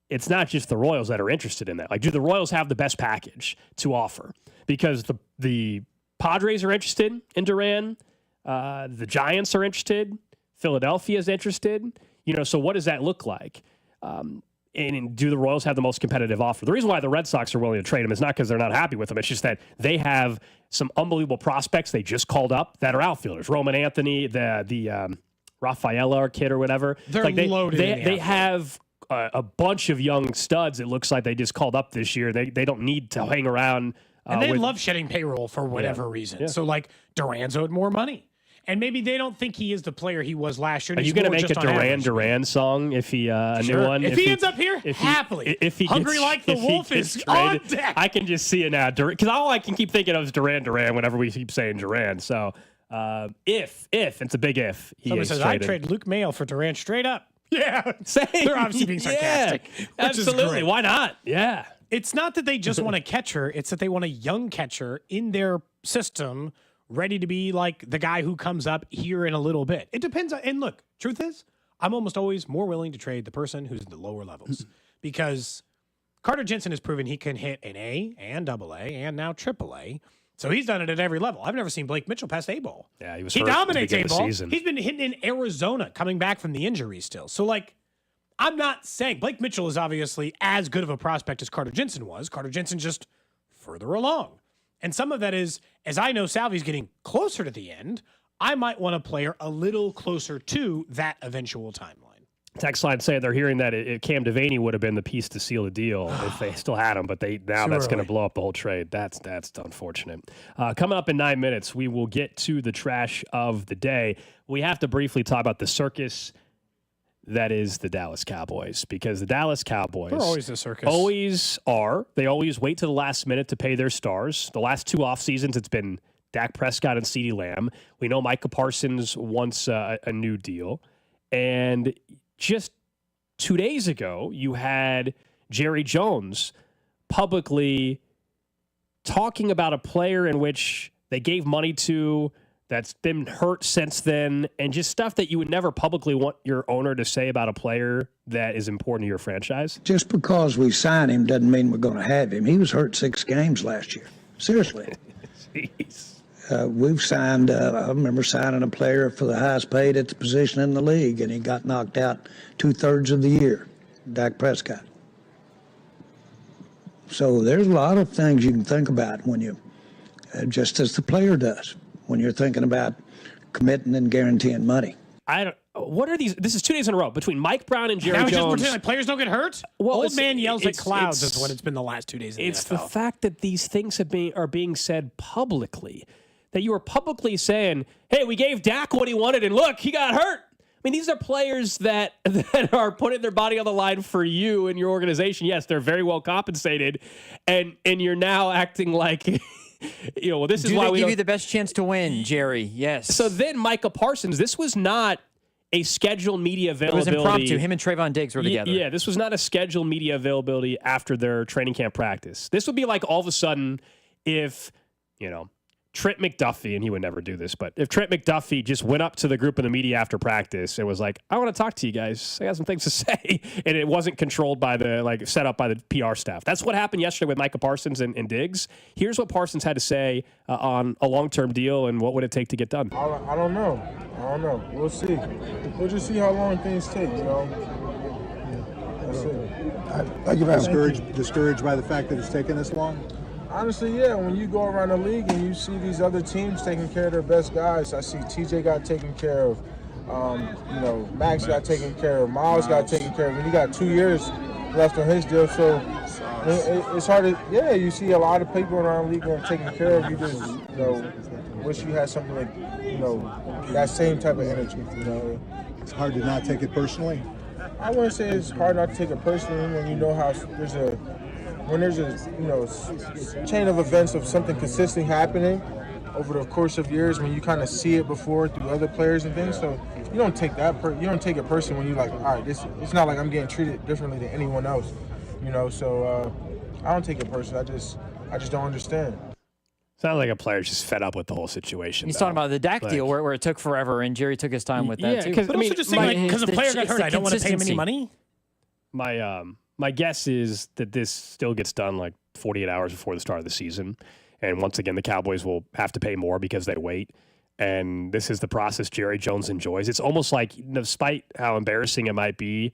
it's not just the Royals that are interested in that. Like, do the Royals have the best package to offer? Because the Padres are interested in Duran. The Giants are interested. Philadelphia's interested. So what does that look like? And do the Royals have the most competitive offer? The reason why the Red Sox are willing to trade him is not because they're not happy with him. It's just that they have some unbelievable prospects they just called up that are outfielders. Roman Anthony, the Rafaela kid or whatever. They're loaded. They have a bunch of young studs. It looks like they just called up this year. They don't need to hang around. And they love shedding payroll for whatever reason. Yeah. So, like, Duran's owed more money. And maybe they don't think he is the player he was last year. Are you going to make a Duran song if he a new one? If he ends up here, happily. If he Hungry gets, like the wolf is on deck. I can just see it now. Because all I can keep thinking of is Duran whenever we keep saying Duran. So if it's a big if, Somebody says traded. I'd trade Luke Mayo for Duran straight up. Yeah, same. They're obviously being sarcastic. Absolutely. Why not? Yeah. It's not that they just want a catcher. It's that they want a young catcher in their system ready to be like the guy who comes up here in a little bit. It depends on, and look, truth is, I'm almost always more willing to trade the person who's in the lower levels because Carter Jensen has proven he can hit an A and AA and now AAA. So he's done it at every level. I've never seen Blake Mitchell pass A-ball. Yeah, he dominates A-ball. He's been hitting in Arizona coming back from the injury still. So, like, I'm not saying Blake Mitchell is obviously as good of a prospect as Carter Jensen was. Carter Jensen just further along. And some of that is, as I know Salvi's getting closer to the end, I might want a player a little closer to that eventual timeline. Text line saying they're hearing that Cam Devaney would have been the piece to seal the deal if they still had him, but that's going to blow up the whole trade. That's unfortunate. Coming up in 9 minutes, we will get to the trash of the day. We have to briefly talk about the circus that is the Dallas Cowboys, because the Dallas Cowboys, they're always a circus. Always are. They always wait to the last minute to pay their stars. The last 2 off seasons, it's been Dak Prescott and CeeDee Lamb. We know Micah Parsons wants a new deal, and just 2 days ago, you had Jerry Jones publicly talking about a player in which they gave money to that's been hurt since then, and just stuff that you would never publicly want your owner to say about a player that is important to your franchise. Just because we sign him doesn't mean we're going to have him. He was hurt 6 games last year. Seriously. Jeez. We've signed, I remember signing a player for the highest paid at the position in the league, and he got knocked out 2/3 of the year, Dak Prescott. So there's a lot of things you can think about when you, just as the player does, when you're thinking about committing and guaranteeing money. What are these? This is 2 days in a row between Mike Brown and Jerry now Jones. Just like players don't get hurt? Well, Old man yells at clouds is what it's been the last 2 days in the NFL. It's the fact that these things are being said publicly. That you are publicly saying, hey, we gave Dak what he wanted, and look, he got hurt. I mean, these are players that are putting their body on the line for you and your organization. Yes, they're very well compensated, and you're now acting like, this is why we give you the best chance to win, Jerry. Yes. So then Micah Parsons, this was not a scheduled media availability. It was impromptu. Him and Trayvon Diggs were together. Yeah, this was not a scheduled media availability after their training camp practice. This would be like all of a sudden if, Trent McDuffie, and he would never do this, but if Trent McDuffie just went up to the group of the media after practice and was like, I want to talk to you guys. I got some things to say. And it wasn't controlled by set up by the PR staff. That's what happened yesterday with Micah Parsons and Diggs. Here's what Parsons had to say on a long-term deal and what would it take to get done. I don't know. We'll see. We'll just see how long things take, We'll see. Discouraged by the fact that it's taken this long? Honestly, yeah. When you go around the league and you see these other teams taking care of their best guys, I see TJ got taken care of, Max got taken care of, Miles got taken care of, and he got 2 years left on his deal. So it's hard to, you see a lot of people around the league getting taken care of. You just, wish you had something like, that same type of energy. It's hard to not take it personally. I wouldn't say it's hard not to take it personally when you know how there's a chain of events of something consistently happening over the course of years, when you kind of see it before through other players and things. So you don't take it personally when you're like, all right, it's not like I'm getting treated differently than anyone else, So I don't take it personally. I just don't understand. Sounds like a player's just fed up with the whole situation. He's talking about the Dak deal where it took forever, and Jerry took his time with that too. But also just saying, because the player got hurt, I don't want to pay him any money. My guess is that this still gets done like 48 hours before the start of the season. And once again, the Cowboys will have to pay more because they wait. And this is the process Jerry Jones enjoys. It's almost like, despite how embarrassing it might be,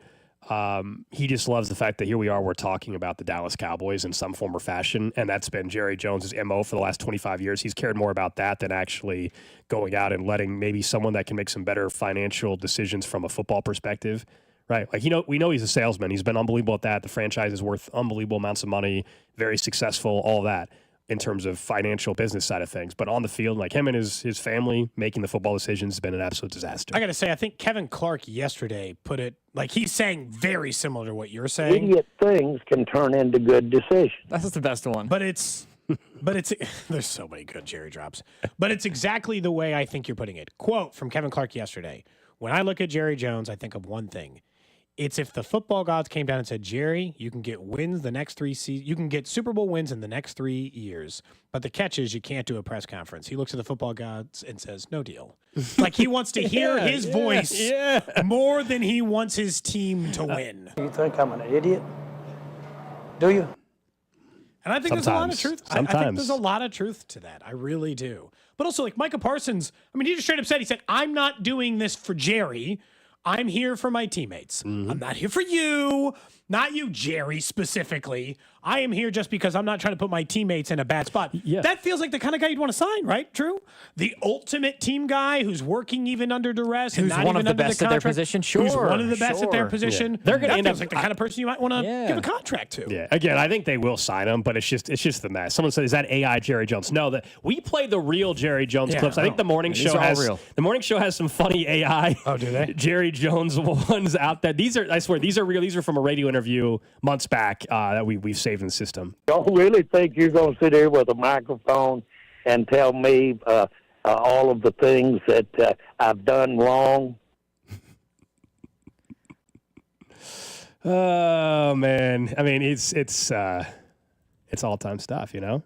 he just loves the fact that here we are, we're talking about the Dallas Cowboys in some form or fashion. And that's been Jerry Jones' MO for the last 25 years. He's cared more about that than actually going out and letting maybe someone that can make some better financial decisions from a football perspective. Right. Like, we know he's a salesman. He's been unbelievable at that. The franchise is worth unbelievable amounts of money, very successful, all that in terms of financial business side of things. But on the field, like him and his family making the football decisions has been an absolute disaster. I got to say, I think Kevin Clark yesterday put it like he's saying very similar to what you're saying. Idiot things can turn into good decisions. That's the best one. But it's there's so many good Jerry drops. But it's exactly the way I think you're putting it. Quote from Kevin Clark yesterday. When I look at Jerry Jones, I think of one thing. It's if the football gods came down and said, Jerry, you can get wins the next 3 seasons. You can get Super Bowl wins in the next 3 years. But the catch is you can't do a press conference. He looks at the football gods and says, no deal. Like he wants to hear his voice more than he wants his team to win. You think I'm an idiot? Do you? And I think there's a lot of truth. I think there's a lot of truth to that. I really do. But also, like Micah Parsons, he just straight up said, he said, I'm not doing this for Jerry. I'm here for my teammates. I'm not here for you. Not you, Jerry, specifically. I am here just because I'm not trying to put my teammates in a bad spot. Yeah. That feels like the kind of guy you'd want to sign, right? Drew? The ultimate team guy who's working even under duress. Who's and not one even of the under best at their position? Sure. Who's one of the best at their position. Yeah. They're gonna that end feels up like the kind of person you might want to give a contract to. Yeah. Again, I think they will sign him, but it's just the mess. Someone said, "Is that AI Jerry Jones?" No, we play the real Jerry Jones clips. I think the morning show has some funny AI. Oh, do they? Jerry Jones ones out there. I swear, these are real. These are from a radio interview months back that we've saved in the system. Don't really think you're going to sit here with a microphone and tell me all of the things that I've done wrong? Oh man, I mean it's all time stuff, you know.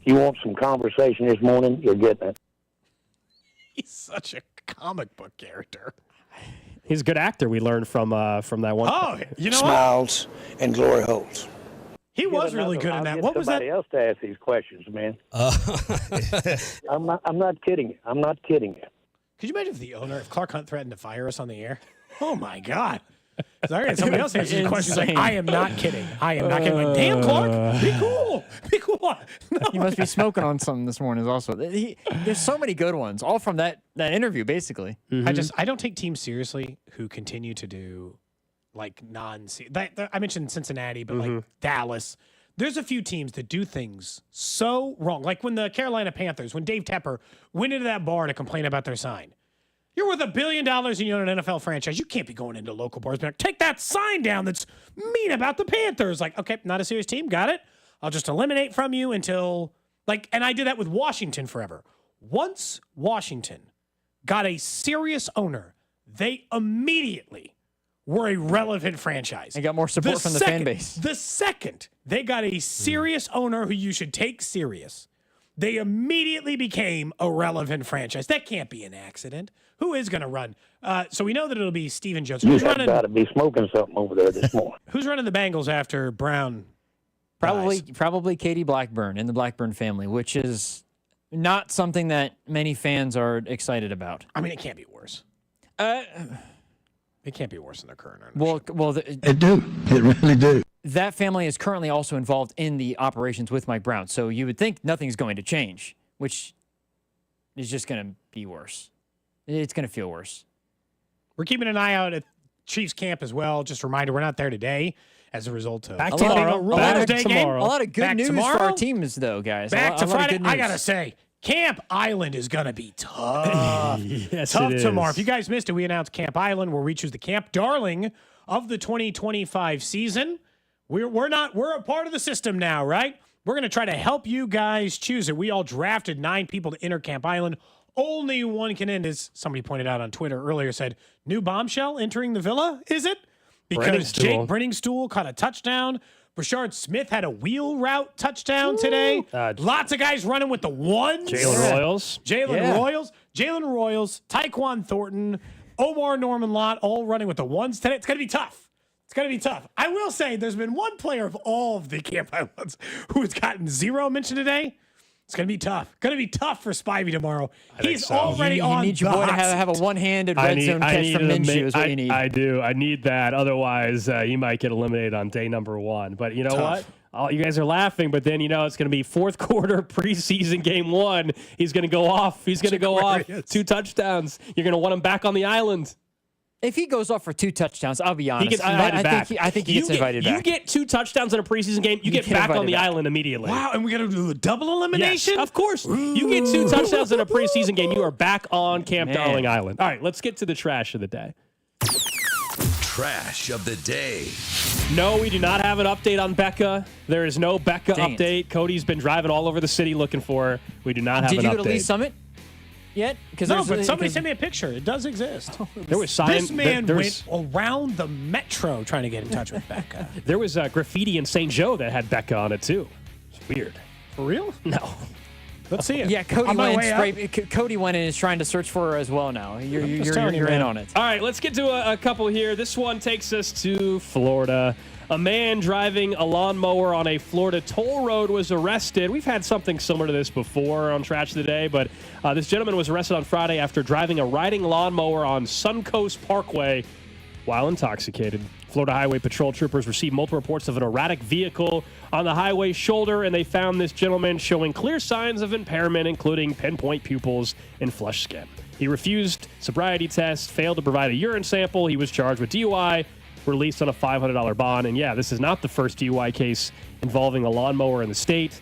You want some conversation this morning? You're getting it. He's such a comic book character. He's a good actor. We learned from that one. Oh, you know Smiles and glory holes. He was really good in that. What was that? Somebody else to ask these questions, man. I'm not kidding you. I'm not kidding you. Could you imagine if Clark Hunt threatened to fire us on the air? Oh my God. Sorry, somebody else answers these questions like, I am not kidding. I am not kidding. Like, damn, Clark, be cool. Be cool. No. He must be smoking on something this morning also. There's so many good ones, all from that interview, basically. Mm-hmm. I don't take teams seriously who continue to do like I mentioned Cincinnati, but like Dallas. There's a few teams that do things so wrong. Like when the Carolina Panthers, when Dave Tepper went into that bar to complain about their sign. You're worth $1 billion and you own an NFL franchise. You can't be going into local bars. Like, take that sign down that's mean about the Panthers. Like, okay, not a serious team. Got it. I'll just eliminate from you until and I did that with Washington forever. Once Washington got a serious owner, they immediately were a relevant franchise. They got more support from the fan base. The second they got a serious owner who you should take serious, they immediately became a relevant franchise. That can't be an accident. Who is going to run? So we know that it'll be Stephen Jones. You have got to be smoking something over there this morning. Who's running the Bengals after Brown? Probably Katie Blackburn in the Blackburn family, which is not something that many fans are excited about. I mean, it can't be worse. It can't be worse than their current ownership. It do. It really do. That family is currently also involved in the operations with Mike Brown, so you would think nothing's going to change, which is just going to be worse. It's going to feel worse. We're keeping an eye out at Chiefs camp as well. Just a reminder, we're not there today as a result of a lot of good news for our teams, though, guys. Back to Friday. I got to say, Camp Island is going to be tough. Yes, tough it is. tomorrow. If you guys missed it, we announced Camp Island, where we choose the camp darling of the 2025 season. We're a part of the system now, right? We're going to try to help you guys choose it. We all drafted 9 people to enter Camp Island. Only one can end, as somebody pointed out on Twitter earlier, said, new bombshell entering the villa, is it? Because Jake Brenningstool caught a touchdown. Brashard Smith had a wheel route touchdown today. Lots of guys running with the ones. Jalen Royals, Tyquan Thornton, Omar Norman Lott, all running with the ones today. It's going to be tough. It's going to be tough. I will say there's been one player of all of the Camp Islands who has gotten 0 mention today. It's going to be tough. Going to be tough for Spivey tomorrow. He's already on. You need your boy to have a one-handed red zone catch from Minshew is what you need. I do. I need that. Otherwise, he might get eliminated on day number 1. But you know what? You guys are laughing, but then it's going to be fourth quarter preseason game 1. He's going to go off. 2 touchdowns. You're going to want him back on the island. If he goes off for 2 touchdowns, I'll be honest. I think he gets invited back. You get 2 touchdowns in a preseason game, you get back on the island immediately. Wow, and we got to do a double elimination? Yes, of course. Ooh. You get 2 touchdowns in a preseason game, you are back on Camp Darling Island. All right, let's get to the trash of the day. Trash of the day. No, we do not have an update on Becca. There is no Becca update. Cody's been driving all over the city looking for her. We do not have an update. Did you go to Lee Summit yet? No, but somebody sent me a picture. It does exist. There was this man went around the metro trying to get in touch with Becca. There was graffiti in St. Joe that had Becca on it, too. It's weird. For real? No. Let's see it. Yeah, Cody went in and is trying to search for her as well now. You're in on it. All right, let's get to a couple here. This one takes us to Florida. A man driving a lawnmower on a Florida toll road was arrested. We've had something similar to this before on Trash of the Day, but this gentleman was arrested on Friday after driving a riding lawnmower on Suncoast Parkway while intoxicated. Florida Highway Patrol troopers received multiple reports of an erratic vehicle on the highway shoulder, and they found this gentleman showing clear signs of impairment, including pinpoint pupils and flushed skin. He refused sobriety tests, failed to provide a urine sample. He was charged with DUI, released on a $500 bond. And yeah, this is not the first DUI case involving a lawnmower in the state,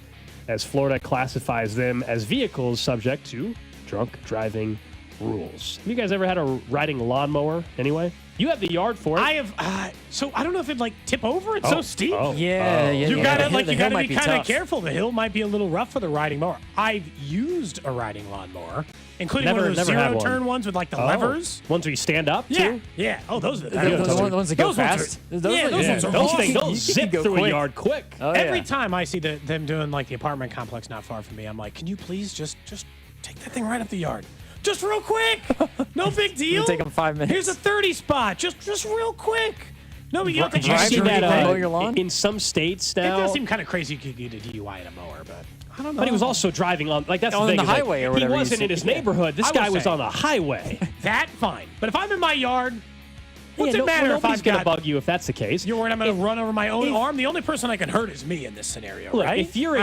as Florida classifies them as vehicles subject to drunk driving rules. Have you guys ever had a riding lawnmower anyway? You have the yard for it. I have. So I don't know if it'd like tip over. It's so steep. You gotta be kind of careful. The hill might be a little rough for the riding mower. I've used a riding lawnmower, including one of those zero-turn ones with like the levers. Ones where you stand up too? Yeah. Oh, those are the ones that go fast. Those ones are awesome. They'll zip through a yard quick. Every time I see them doing like the apartment complex not far from me, I'm like, can you please just take that thing right up the yard? Just real quick. No big deal. It'll take them 5 minutes. Here's a 30 spot. Just real quick. No, but you don't Did you see that mow your lawn? In some states now? It does seem kind of crazy you could get a DUI in a mower, but I don't know. But he was also driving on, like, that's the on thing. the highway or whatever. He wasn't in his neighborhood. This guy was on the highway. That fine. But if I'm in my yard, what's it matter if nobody's going to bug you if that's the case. You're worried I'm going to run over my own arm? The only person I can hurt is me in this scenario, Look, right? if you're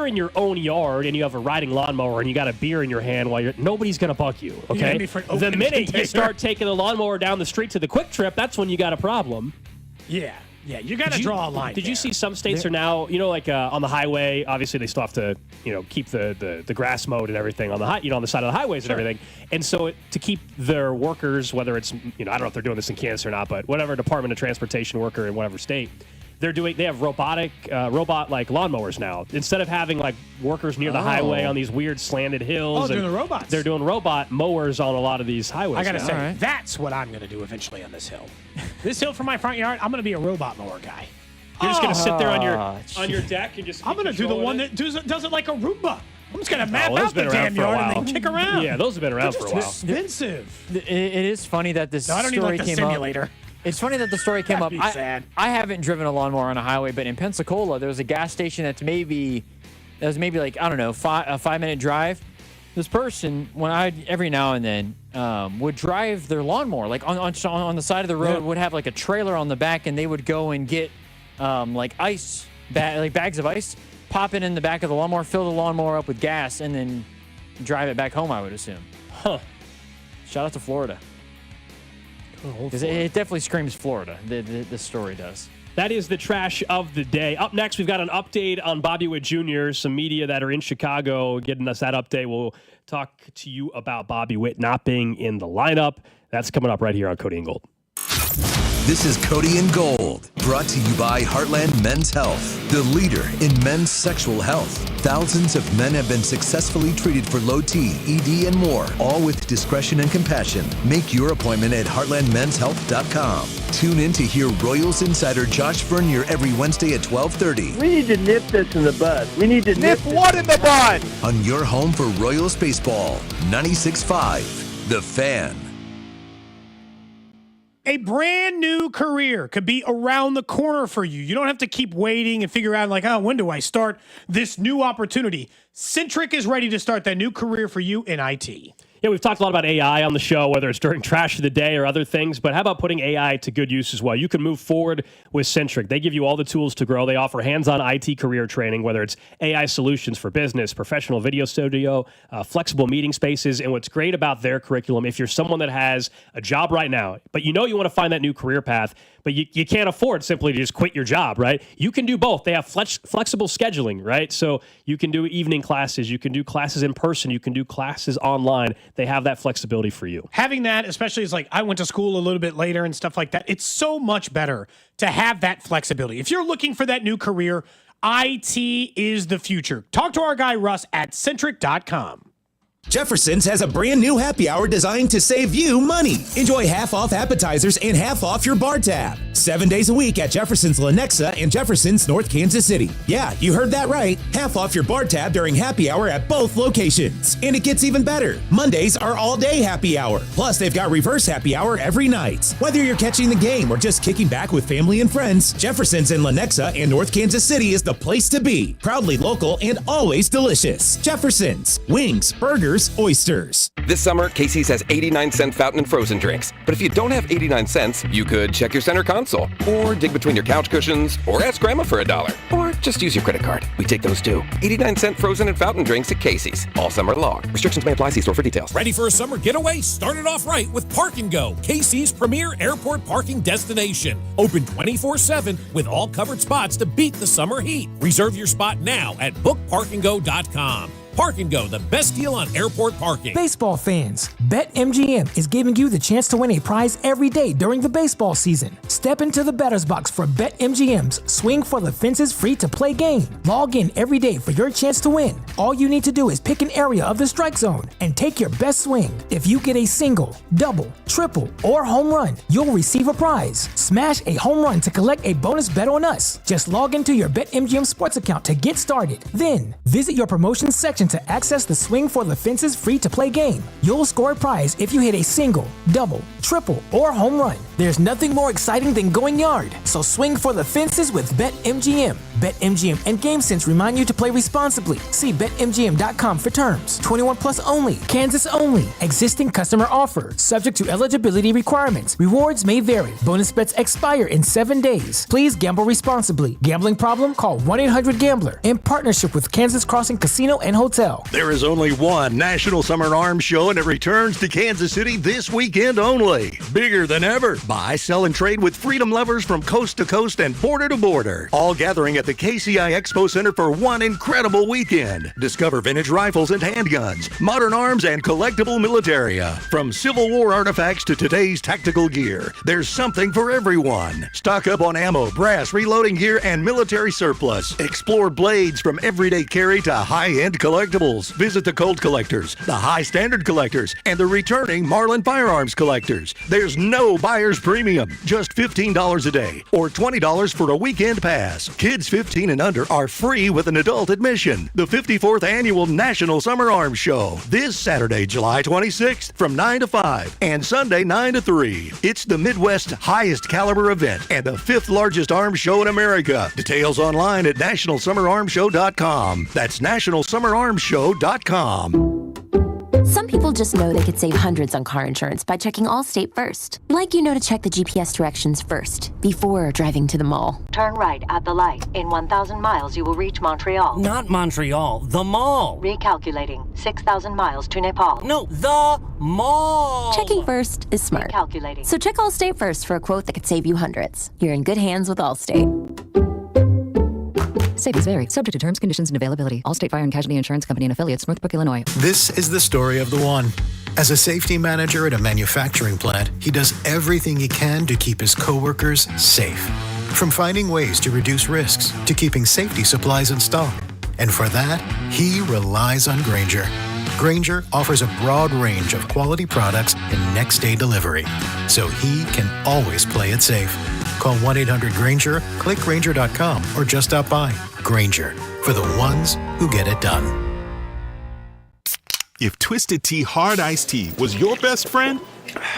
in your own yard and you have a riding lawnmower and you got a beer in your hand while nobody's going to bug you, okay? The minute you start taking the lawnmower down the street to the Quick Trip, that's when you got a problem. Yeah, you got to draw a line. Did you see some states are now, like on the highway, obviously they still have to, keep the grass mowed and everything on the on the side of the highways and everything. And so to keep their workers, whether it's, I don't know if they're doing this in Kansas or not, but whatever Department of Transportation worker in whatever state, they have robot like lawnmowers now. Instead of having like workers near the highway on these weird slanted hills. Doing the robots. They're doing robot mowers on a lot of these highways. I got to say, that's what I'm going to do eventually on this hill. This hill from my front yard, I'm going to be a robot mower guy. You're just going to sit there on your deck and just. I'm going to do the one that does it like a Roomba. I'm just going to map out the damn yard and then kick around. Yeah, those have been around for a while. Expensive. It is funny that this I don't story need like the came simulator. up. It's funny that the story came up. Sad. I haven't driven a lawnmower on a highway, but in Pensacola, there was a gas station that was maybe like, I don't know, a 5-minute drive. This person, every now and then, would drive their lawnmower like on the side of the road, would have like a trailer on the back, and they would go and get like ice, like bags of ice, pop it in the back of the lawnmower, fill the lawnmower up with gas, and then drive it back home, I would assume. Huh. Shout out to Florida. It definitely screams Florida. This story does. That is the trash of the day. Up next, we've got an update on Bobby Witt Jr., some media that are in Chicago getting us that update. We'll talk to you about Bobby Witt not being in the lineup. That's coming up right here on Cody and Gold. This is Cody and Gold, brought to you by Heartland Men's Health, the leader in men's sexual health. Thousands of men have been successfully treated for low T, ED, and more, all with discretion and compassion. Make your appointment at heartlandmenshealth.com. Tune in to hear Royals insider Josh Vernier every Wednesday at 12:30. We need to nip this in the bud. We need to nip what in the bud? On your home for Royals baseball, 96.5, The Fan. A brand new career could be around the corner for you. You don't have to keep waiting and figure out like, when do I start this new opportunity? Centric is ready to start that new career for you in IT. Yeah, we've talked a lot about AI on the show, whether it's during Trash of the Day or other things, but how about putting AI to good use as well? You can move forward with Centric. They give you all the tools to grow. They offer hands-on IT career training, whether it's AI solutions for business, professional video studio, flexible meeting spaces. And what's great about their curriculum, if you're someone that has a job right now, but you want to find that new career path, but you can't afford simply to just quit your job, right? You can do both. They have flexible scheduling, right? So you can do evening classes, you can do classes in person, you can do classes online. They have that flexibility for you. Having that, especially as like I went to school a little bit later and stuff like that, it's so much better to have that flexibility. If you're looking for that new career, IT is the future. Talk to our guy Russ at Centric.com. Jefferson's has a brand new happy hour designed to save you money. Enjoy half off appetizers and half off your bar tab. 7 days a week at Jefferson's Lenexa and Jefferson's North Kansas City. Yeah, you heard that right. Half off your bar tab during happy hour at both locations. And it gets even better. Mondays are all-day happy hour. Plus, they've got reverse happy hour every night. Whether you're catching the game or just kicking back with family and friends, Jefferson's in Lenexa and North Kansas City is the place to be. Proudly local and always delicious. Jefferson's. Wings, burgers, oysters. This summer, Casey's has 89-cent fountain and frozen drinks. But if you don't have 89 cents, you could check your center console, or dig between your couch cushions, or ask Grandma for $1, or just use your credit card. We take those too. 89-cent frozen and fountain drinks at Casey's all summer long. Restrictions may apply. See store for details. Ready for a summer getaway? Start it off right with Park & Go, Casey's premier airport parking destination. Open 24/7 with all covered spots to beat the summer heat. Reserve your spot now at bookparkandgo.com. Park & Go, the best deal on airport parking. Baseball fans, BetMGM is giving you the chance to win a prize every day during the baseball season. Step into the batter's box for BetMGM's Swing for the Fences free-to-play game. Log in every day for your chance to win. All you need to do is pick an area of the strike zone and take your best swing. If you get a single, double, triple, or home run, you'll receive a prize. Smash a home run to collect a bonus bet on us. Just log into your BetMGM sports account to get started. Then, visit your promotions section to access the Swing for the Fences free-to-play game. You'll score a prize if you hit a single, double, triple, or home run. There's nothing more exciting than going yard, so swing for the fences with BetMGM. BetMGM and GameSense remind you to play responsibly. See BetMGM.com for terms. 21 plus only. Kansas only. Existing customer offer. Subject to eligibility requirements. Rewards may vary. Bonus bets expire in 7 days. Please gamble responsibly. Gambling problem? Call 1-800-GAMBLER. In partnership with Kansas Crossing Casino and Hotel. There is only one National Summer Arms Show, and it returns to Kansas City this weekend only. Bigger than ever. Buy, sell, and trade with freedom lovers from coast to coast and border to border. All gathering at the KCI Expo Center for one incredible weekend. Discover vintage rifles and handguns, modern arms, and collectible militaria. From Civil War artifacts to today's tactical gear, there's something for everyone. Stock up on ammo, brass, reloading gear, and military surplus. Explore blades from everyday carry to high-end collectibles. Visit the Colt collectors, the high standard collectors, and the returning Marlin firearms collectors. There's no buyer's premium, just $15 a day or $20 for a weekend pass. Kids 15 and under are free with an adult admission. The 54th Annual National Summer Arms Show, this Saturday, July 26th from 9 to 5 and Sunday 9 to 3. It's the Midwest's highest caliber event and the 5th largest arms show in America. Details online at nationalsummerarmshow.com. That's nationalsummerarmshow.com. Some people just know they could save hundreds on car insurance by checking Allstate first. Like you know to check the GPS directions first, before driving to the mall. Turn right at the light. In 1,000 miles, you will reach Montreal. Not Montreal, the mall. Recalculating. 6,000 miles to Nepal. No, the mall. Checking first is smart. Recalculating. So check Allstate first for a quote that could save you hundreds. You're in good hands with Allstate. Savings vary. Subject to terms, conditions, and availability. Allstate Fire and Casualty Insurance Company and Affiliates, Northbrook, Illinois. This is the story of the one. As a safety manager at a manufacturing plant, he does everything he can to keep his coworkers safe. From finding ways to reduce risks to keeping safety supplies in stock. And for that, he relies on Grainger. Grainger offers a broad range of quality products and next-day delivery, so he can always play it safe. Call 1-800-GRAINGER, click Grainger.com, or just stop by. Grainger, for the ones who get it done. If Twisted Tea Hard Iced Tea was your best friend,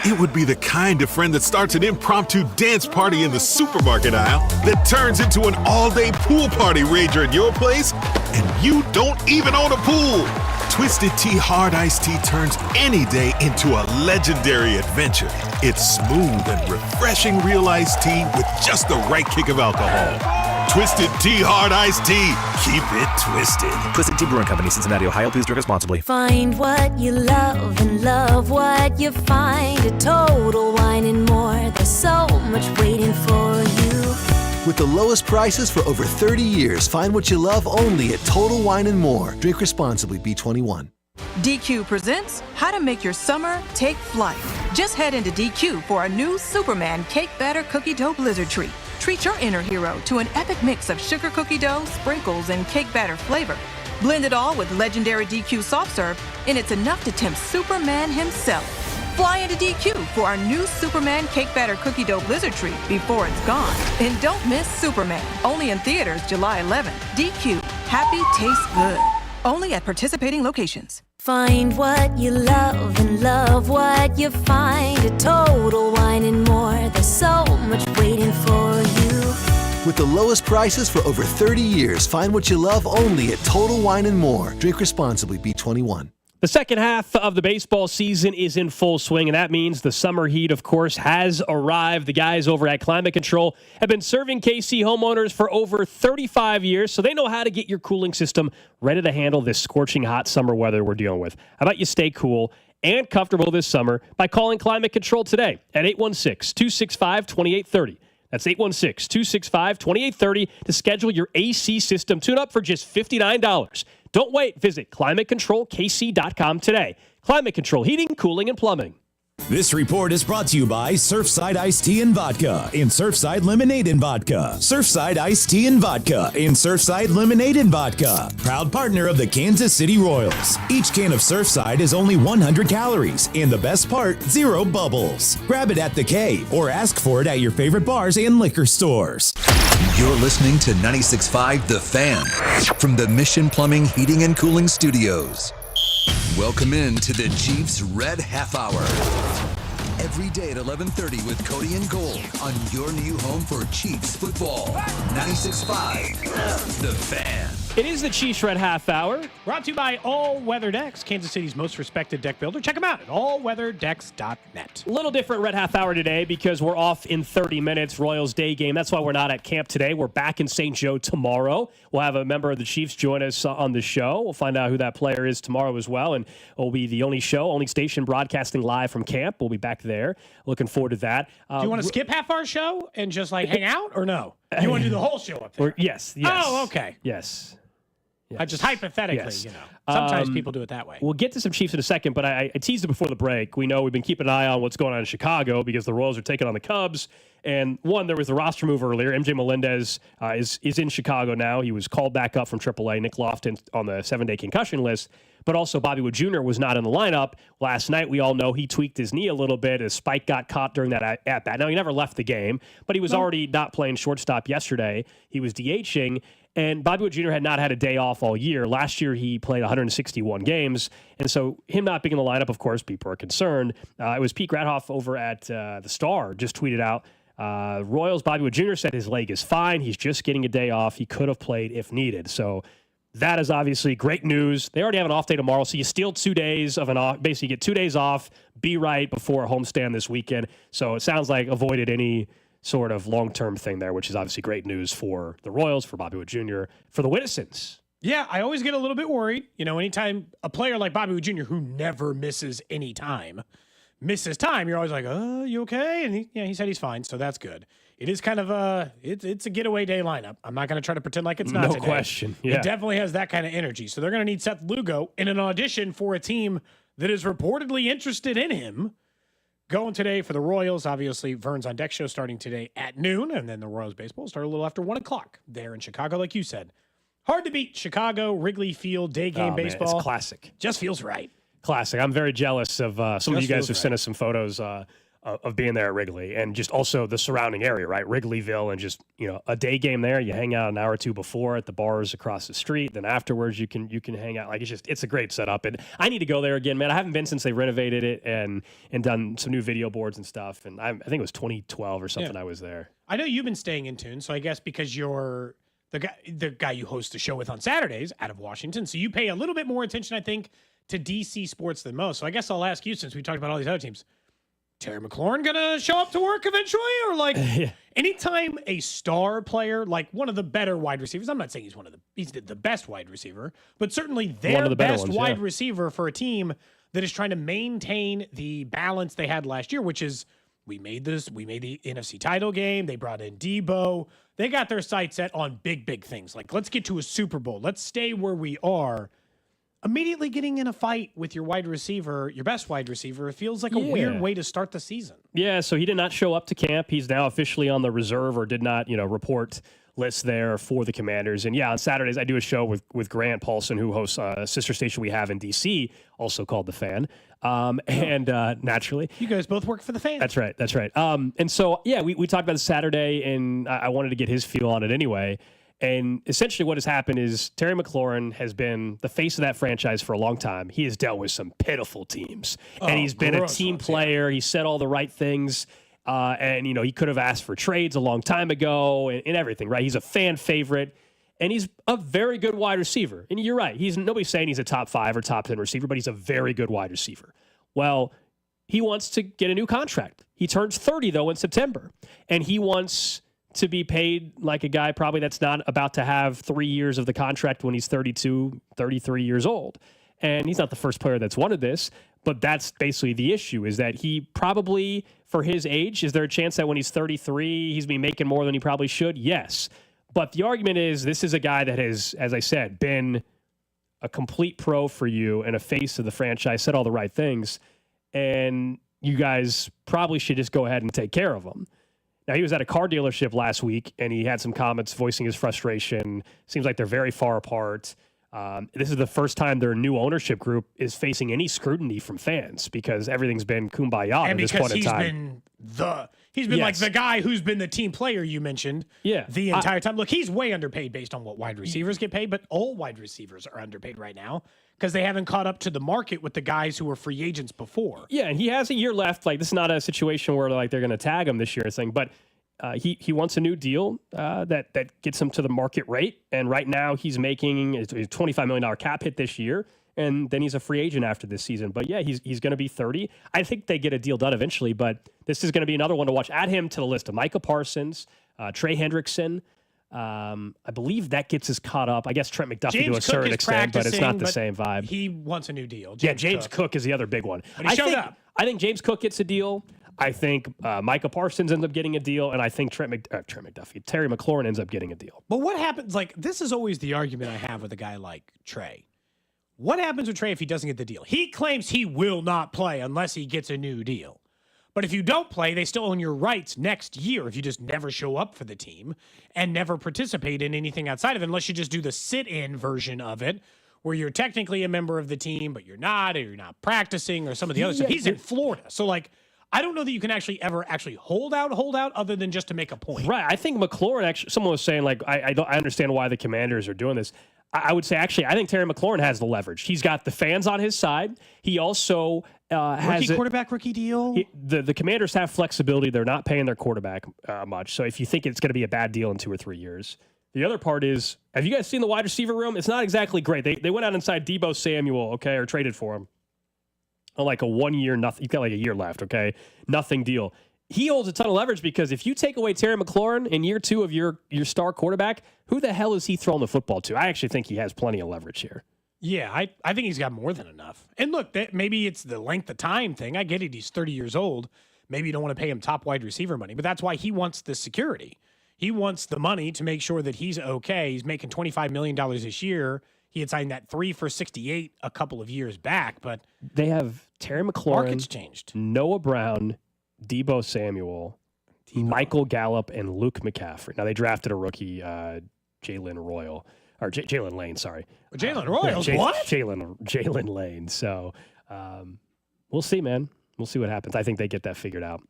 it would be the kind of friend that starts an impromptu dance party in the supermarket aisle that turns into an all-day pool party rager at your place, and you don't even own a pool. Twisted Tea Hard Iced Tea turns any day into a legendary adventure. It's smooth and refreshing real iced tea with just the right kick of alcohol. Twisted Tea Hard Iced Tea. Keep it twisted. Twisted Tea Brewing Company, Cincinnati, Ohio. Please drink responsibly. Find what you love and love what you find. A Total Wine and More. There's so much waiting for you. With the lowest prices for over 30 years, find what you love only at Total Wine & More. Drink responsibly, B21. DQ presents How to Make Your Summer Take Flight. Just head into DQ for a new Superman Cake Batter Cookie Dough Blizzard Treat. Treat your inner hero to an epic mix of sugar cookie dough, sprinkles, and cake batter flavor. Blend it all with legendary DQ soft serve, and it's enough to tempt Superman himself. Fly into DQ for our new Superman Cake Batter Cookie Dough Blizzard Treat before it's gone. And don't miss Superman, only in theaters July 11th. DQ, happy tastes good. Only at participating locations. Find what you love and love what you find at Total Wine and More. There's so much waiting for you. With the lowest prices for over 30 years, find what you love only at Total Wine and More. Drink responsibly, B21. The second half of the baseball season is in full swing, and that means the summer heat, of course, has arrived. The guys over at Climate Control have been serving KC homeowners for over 35 years, so they know how to get your cooling system ready to handle this scorching hot summer weather we're dealing with. How about you stay cool and comfortable this summer by calling Climate Control today at 816-265-2830. That's 816-265-2830 to schedule your AC system tune-up for just $59. Don't wait. Visit ClimateControlKC.com today. Climate Control Heating, Cooling, and Plumbing. This report is brought to you by Surfside Iced Tea and Vodka and Surfside Lemonade and Vodka. Surfside Iced Tea and Vodka and Surfside Lemonade and Vodka. Proud partner of the Kansas City Royals. Each can of Surfside is only 100 calories and the best part, 0 bubbles. Grab it at the K or ask for it at your favorite bars and liquor stores. You're listening to 96.5 The Fan from the Mission Plumbing, Heating, and Cooling Studios. Welcome in to the Chiefs Red Half Hour. Every day at 11:30 with Cody and Gold on your new home for Chiefs football. 96.5 The Fan. It is the Chiefs Red Half Hour. Brought to you by All Weather Decks, Kansas City's most respected deck builder. Check them out at allweatherdecks.net. A little different Red Half Hour today because we're off in 30 minutes, Royals day game. That's why we're not at camp today. We're back in St. Joe tomorrow. We'll have a member of the Chiefs join us on the show. We'll find out who that player is tomorrow as well, and we'll be the only station broadcasting live from camp. We'll be back there. Looking forward to that. Do you want to skip half our show and just hang out, or no? You want to do the whole show up there? Yes. Oh, okay. Yes. Just hypothetically, sometimes people do it that way. We'll get to some Chiefs in a second, but I teased it before the break. We know we've been keeping an eye on what's going on in Chicago because the Royals are taking on the Cubs. And there was the roster move earlier. MJ Melendez is in Chicago now. He was called back up from AAA. Nick Lofton on the 7-day concussion list. But also Bobby Wood Jr. was not in the lineup last night. We all know he tweaked his knee a little bit. His spike got caught during that at-bat. Now, he never left the game, but he was already not playing shortstop yesterday. He was DHing. And Bobby Wood Jr. had not had a day off all year. Last year, he played 161 games. And so him not being in the lineup, of course, people are concerned. It was Pete Gradhoff over at the Star just tweeted out, Royals, Bobby Wood Jr. said his leg is fine. He's just getting a day off. He could have played if needed. So that is obviously great news. They already have an off day tomorrow, so you steal 2 days of an off. Basically, you get 2 days off, be right before a homestand this weekend. So it sounds like avoided any sort of long-term thing there, which is obviously great news for the Royals, for Bobby Wood Jr., for the Winnisons. Yeah, I always get a little bit worried. Anytime a player like Bobby Wood Jr., who never misses any time, misses time, you're always like, oh, you okay? And he said he's fine, so that's good. It is kind of it's a getaway day lineup. I'm not going to try to pretend like it's not today. No question. Yeah. It definitely has that kind of energy. So they're going to need Seth Lugo in an audition for a team that is reportedly interested in him. Going today for the Royals, obviously, Vern's on Deck show starting today at noon, and then the Royals baseball start a little after 1 o'clock there in Chicago, like you said. Hard to beat Chicago, Wrigley Field, day game baseball. Man, it's classic. Just feels right. Classic. I'm very jealous of some of you guys who sent us some photos of being there at Wrigley and just also the surrounding area, right? Wrigleyville, and just, a day game there. You hang out an hour or two before at the bars across the street. Then afterwards you can hang out. It's a great setup. And I need to go there again, man. I haven't been since they renovated it and done some new video boards and stuff. And I think it was 2012 or something I was there. I know you've been staying in tune, so I guess because you're the guy you host the show with on Saturdays out of Washington, so you pay a little bit more attention, I think, to DC sports than most. So I guess I'll ask you, since we talked about all these other teams, Terry McLaurin gonna show up to work eventually? Or anytime a star player, like one of the better wide receivers, I'm not saying he's the best wide receiver, but certainly their best wide receiver for a team that is trying to maintain the balance they had last year, which is we made the NFC title game. They brought in Debo. They got their sights set on big things. Like, let's get to a Super Bowl. Let's stay where we are. Immediately getting in a fight with your wide receiver, your best wide receiver, it feels like a weird way to start the season. Yeah, so he did not show up to camp. He's now officially on the reserve, or did not, report list there for the Commanders. And yeah, on Saturdays I do a show with Grant Paulson, who hosts a sister station we have in DC, also called The Fan. And naturally, you guys both work for The Fan. That's right. And so yeah, we talked about it Saturday, and I wanted to get his feel on it anyway. And essentially what has happened is Terry McLaurin has been the face of that franchise for a long time. He has dealt with some pitiful teams, and he's been a team player. He said all the right things. And, he could have asked for trades a long time ago and everything, right? He's a fan favorite, and he's a very good wide receiver. And you're right. Nobody's saying he's a top 5 or top 10 receiver, but he's a very good wide receiver. Well, he wants to get a new contract. He turns 30, though, in September, and he wants to be paid like a guy probably that's not about to have 3 years of the contract when he's 32, 33 years old. And he's not the first player that's wanted this, but that's basically the issue, is that he probably, for his age, is there a chance that when he's 33, he's been making more than he probably should? Yes. But the argument is this is a guy that has, as I said, been a complete pro for you and a face of the franchise, said all the right things, and you guys probably should just go ahead and take care of him. Now, he was at a car dealership last week, and he had some comments voicing his frustration. Seems like they're very far apart. This is the first time their new ownership group is facing any scrutiny from fans, because everything's been kumbaya at this point in time. He's been like the guy who's been the team player you mentioned the entire time. Look, he's way underpaid based on what wide receivers get paid, but all wide receivers are underpaid right now because they haven't caught up to the market with the guys who were free agents before. Yeah, and he has a year left. Like, this is not a situation where they're going to tag him this year or something, but he wants a new deal that gets him to the market rate. And right now he's making a $25 million cap hit this year, and then he's a free agent after this season. But yeah, he's going to be 30. I think they get a deal done eventually, but this is going to be another one to watch. Add him to the list of Micah Parsons, Trey Hendrickson. I believe that gets us caught up. I guess Trent McDuffie to a certain extent, but it's not the same vibe. He wants a new deal. James Cook is the other big one. But he showed up. I think James Cook gets a deal. I think Micah Parsons ends up getting a deal, and I think Terry McLaurin ends up getting a deal. But what happens, this is always the argument I have with a guy like Trey. What happens with Trey if he doesn't get the deal? He claims he will not play unless he gets a new deal. But if you don't play, they still own your rights next year if you just never show up for the team and never participate in anything outside of it, unless you just do the sit-in version of it, where you're technically a member of the team, but you're not, or you're not practicing, or some of the other stuff. He's in Florida. So, I don't know that you can ever hold out other than just to make a point. Right. I think McLaurin someone was saying, I understand why the Commanders are doing this. I would say, actually, I think Terry McLaurin has the leverage. He's got the fans on his side. He also has quarterback rookie deal. The Commanders have flexibility. They're not paying their quarterback much. So if you think it's going to be a bad deal in 2 or 3 years. The other part is, have you guys seen the wide receiver room? It's not exactly great. They went out inside Deebo Samuel, or traded for him. Like a 1 year, nothing. You've got like a year left, nothing deal. He holds a ton of leverage because if you take away Terry McLaurin in year 2 of your star quarterback, who the hell is he throwing the football to? I actually think he has plenty of leverage here. Yeah, I think he's got more than enough. And look, maybe it's the length of time thing. I get it. He's 30 years old. Maybe you don't want to pay him top wide receiver money, but that's why he wants the security. He wants the money to make sure that he's okay. He's making $25 million this year. He had signed that 3 for $68 a couple of years back, but they have Terry McLaurin, market's changed. Noah Brown, Deebo Samuel, Michael Gallup, and Luke McCaffrey. Now they drafted a rookie, Jalen Lane. Sorry, Jalen Royals. What? Jalen Lane. So we'll see, man. We'll see what happens. I think they get that figured out.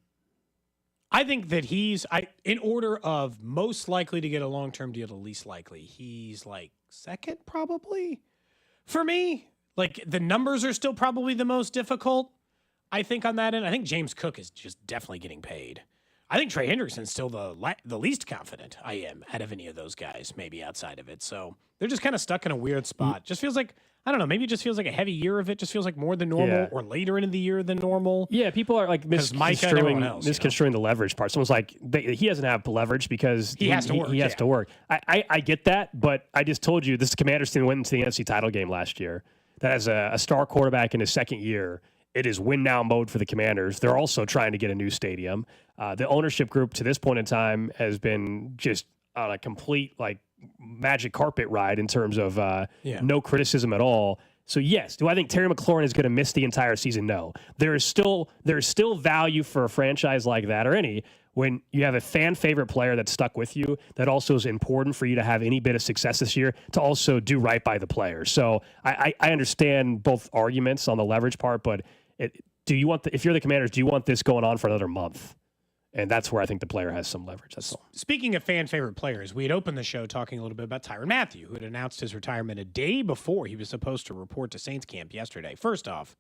I think that he's in order of most likely to get a long-term deal to least likely. He's second probably for me. The numbers are still probably the most difficult, I think, on that end. I think James Cook is just definitely getting paid. I think Trey Hendrickson's still the least confident I am out of any of those guys, maybe outside of it. So they're just kind of stuck in a weird spot. Just feels like, I don't know, maybe it just feels like a heavy year of it. Just feels like more than normal or later into the year than normal. Yeah, people are misconstruing the leverage part. Someone's like, he doesn't have leverage because he has to work. He has to work. I get that, but I just told you this Commanders team went into the NFC title game last year. That has a star quarterback in his second year. It is win now mode for the Commanders. They're also trying to get a new stadium. The ownership group to this point in time has been just on a complete magic carpet ride in terms of no criticism at all. So yes, do I think Terry McLaurin is going to miss the entire season? No. There is still value for a franchise like that, or any, when you have a fan favorite player that stuck with you, that also is important for you to have any bit of success this year to also do right by the player. So I understand both arguments on the leverage part, but if you're the Commanders, do you want this going on for another month? And that's where I think the player has some leverage. That's all. Speaking of fan favorite players, we had opened the show talking a little bit about Tyron Mathieu, who had announced his retirement a day before he was supposed to report to Saints camp yesterday. First off,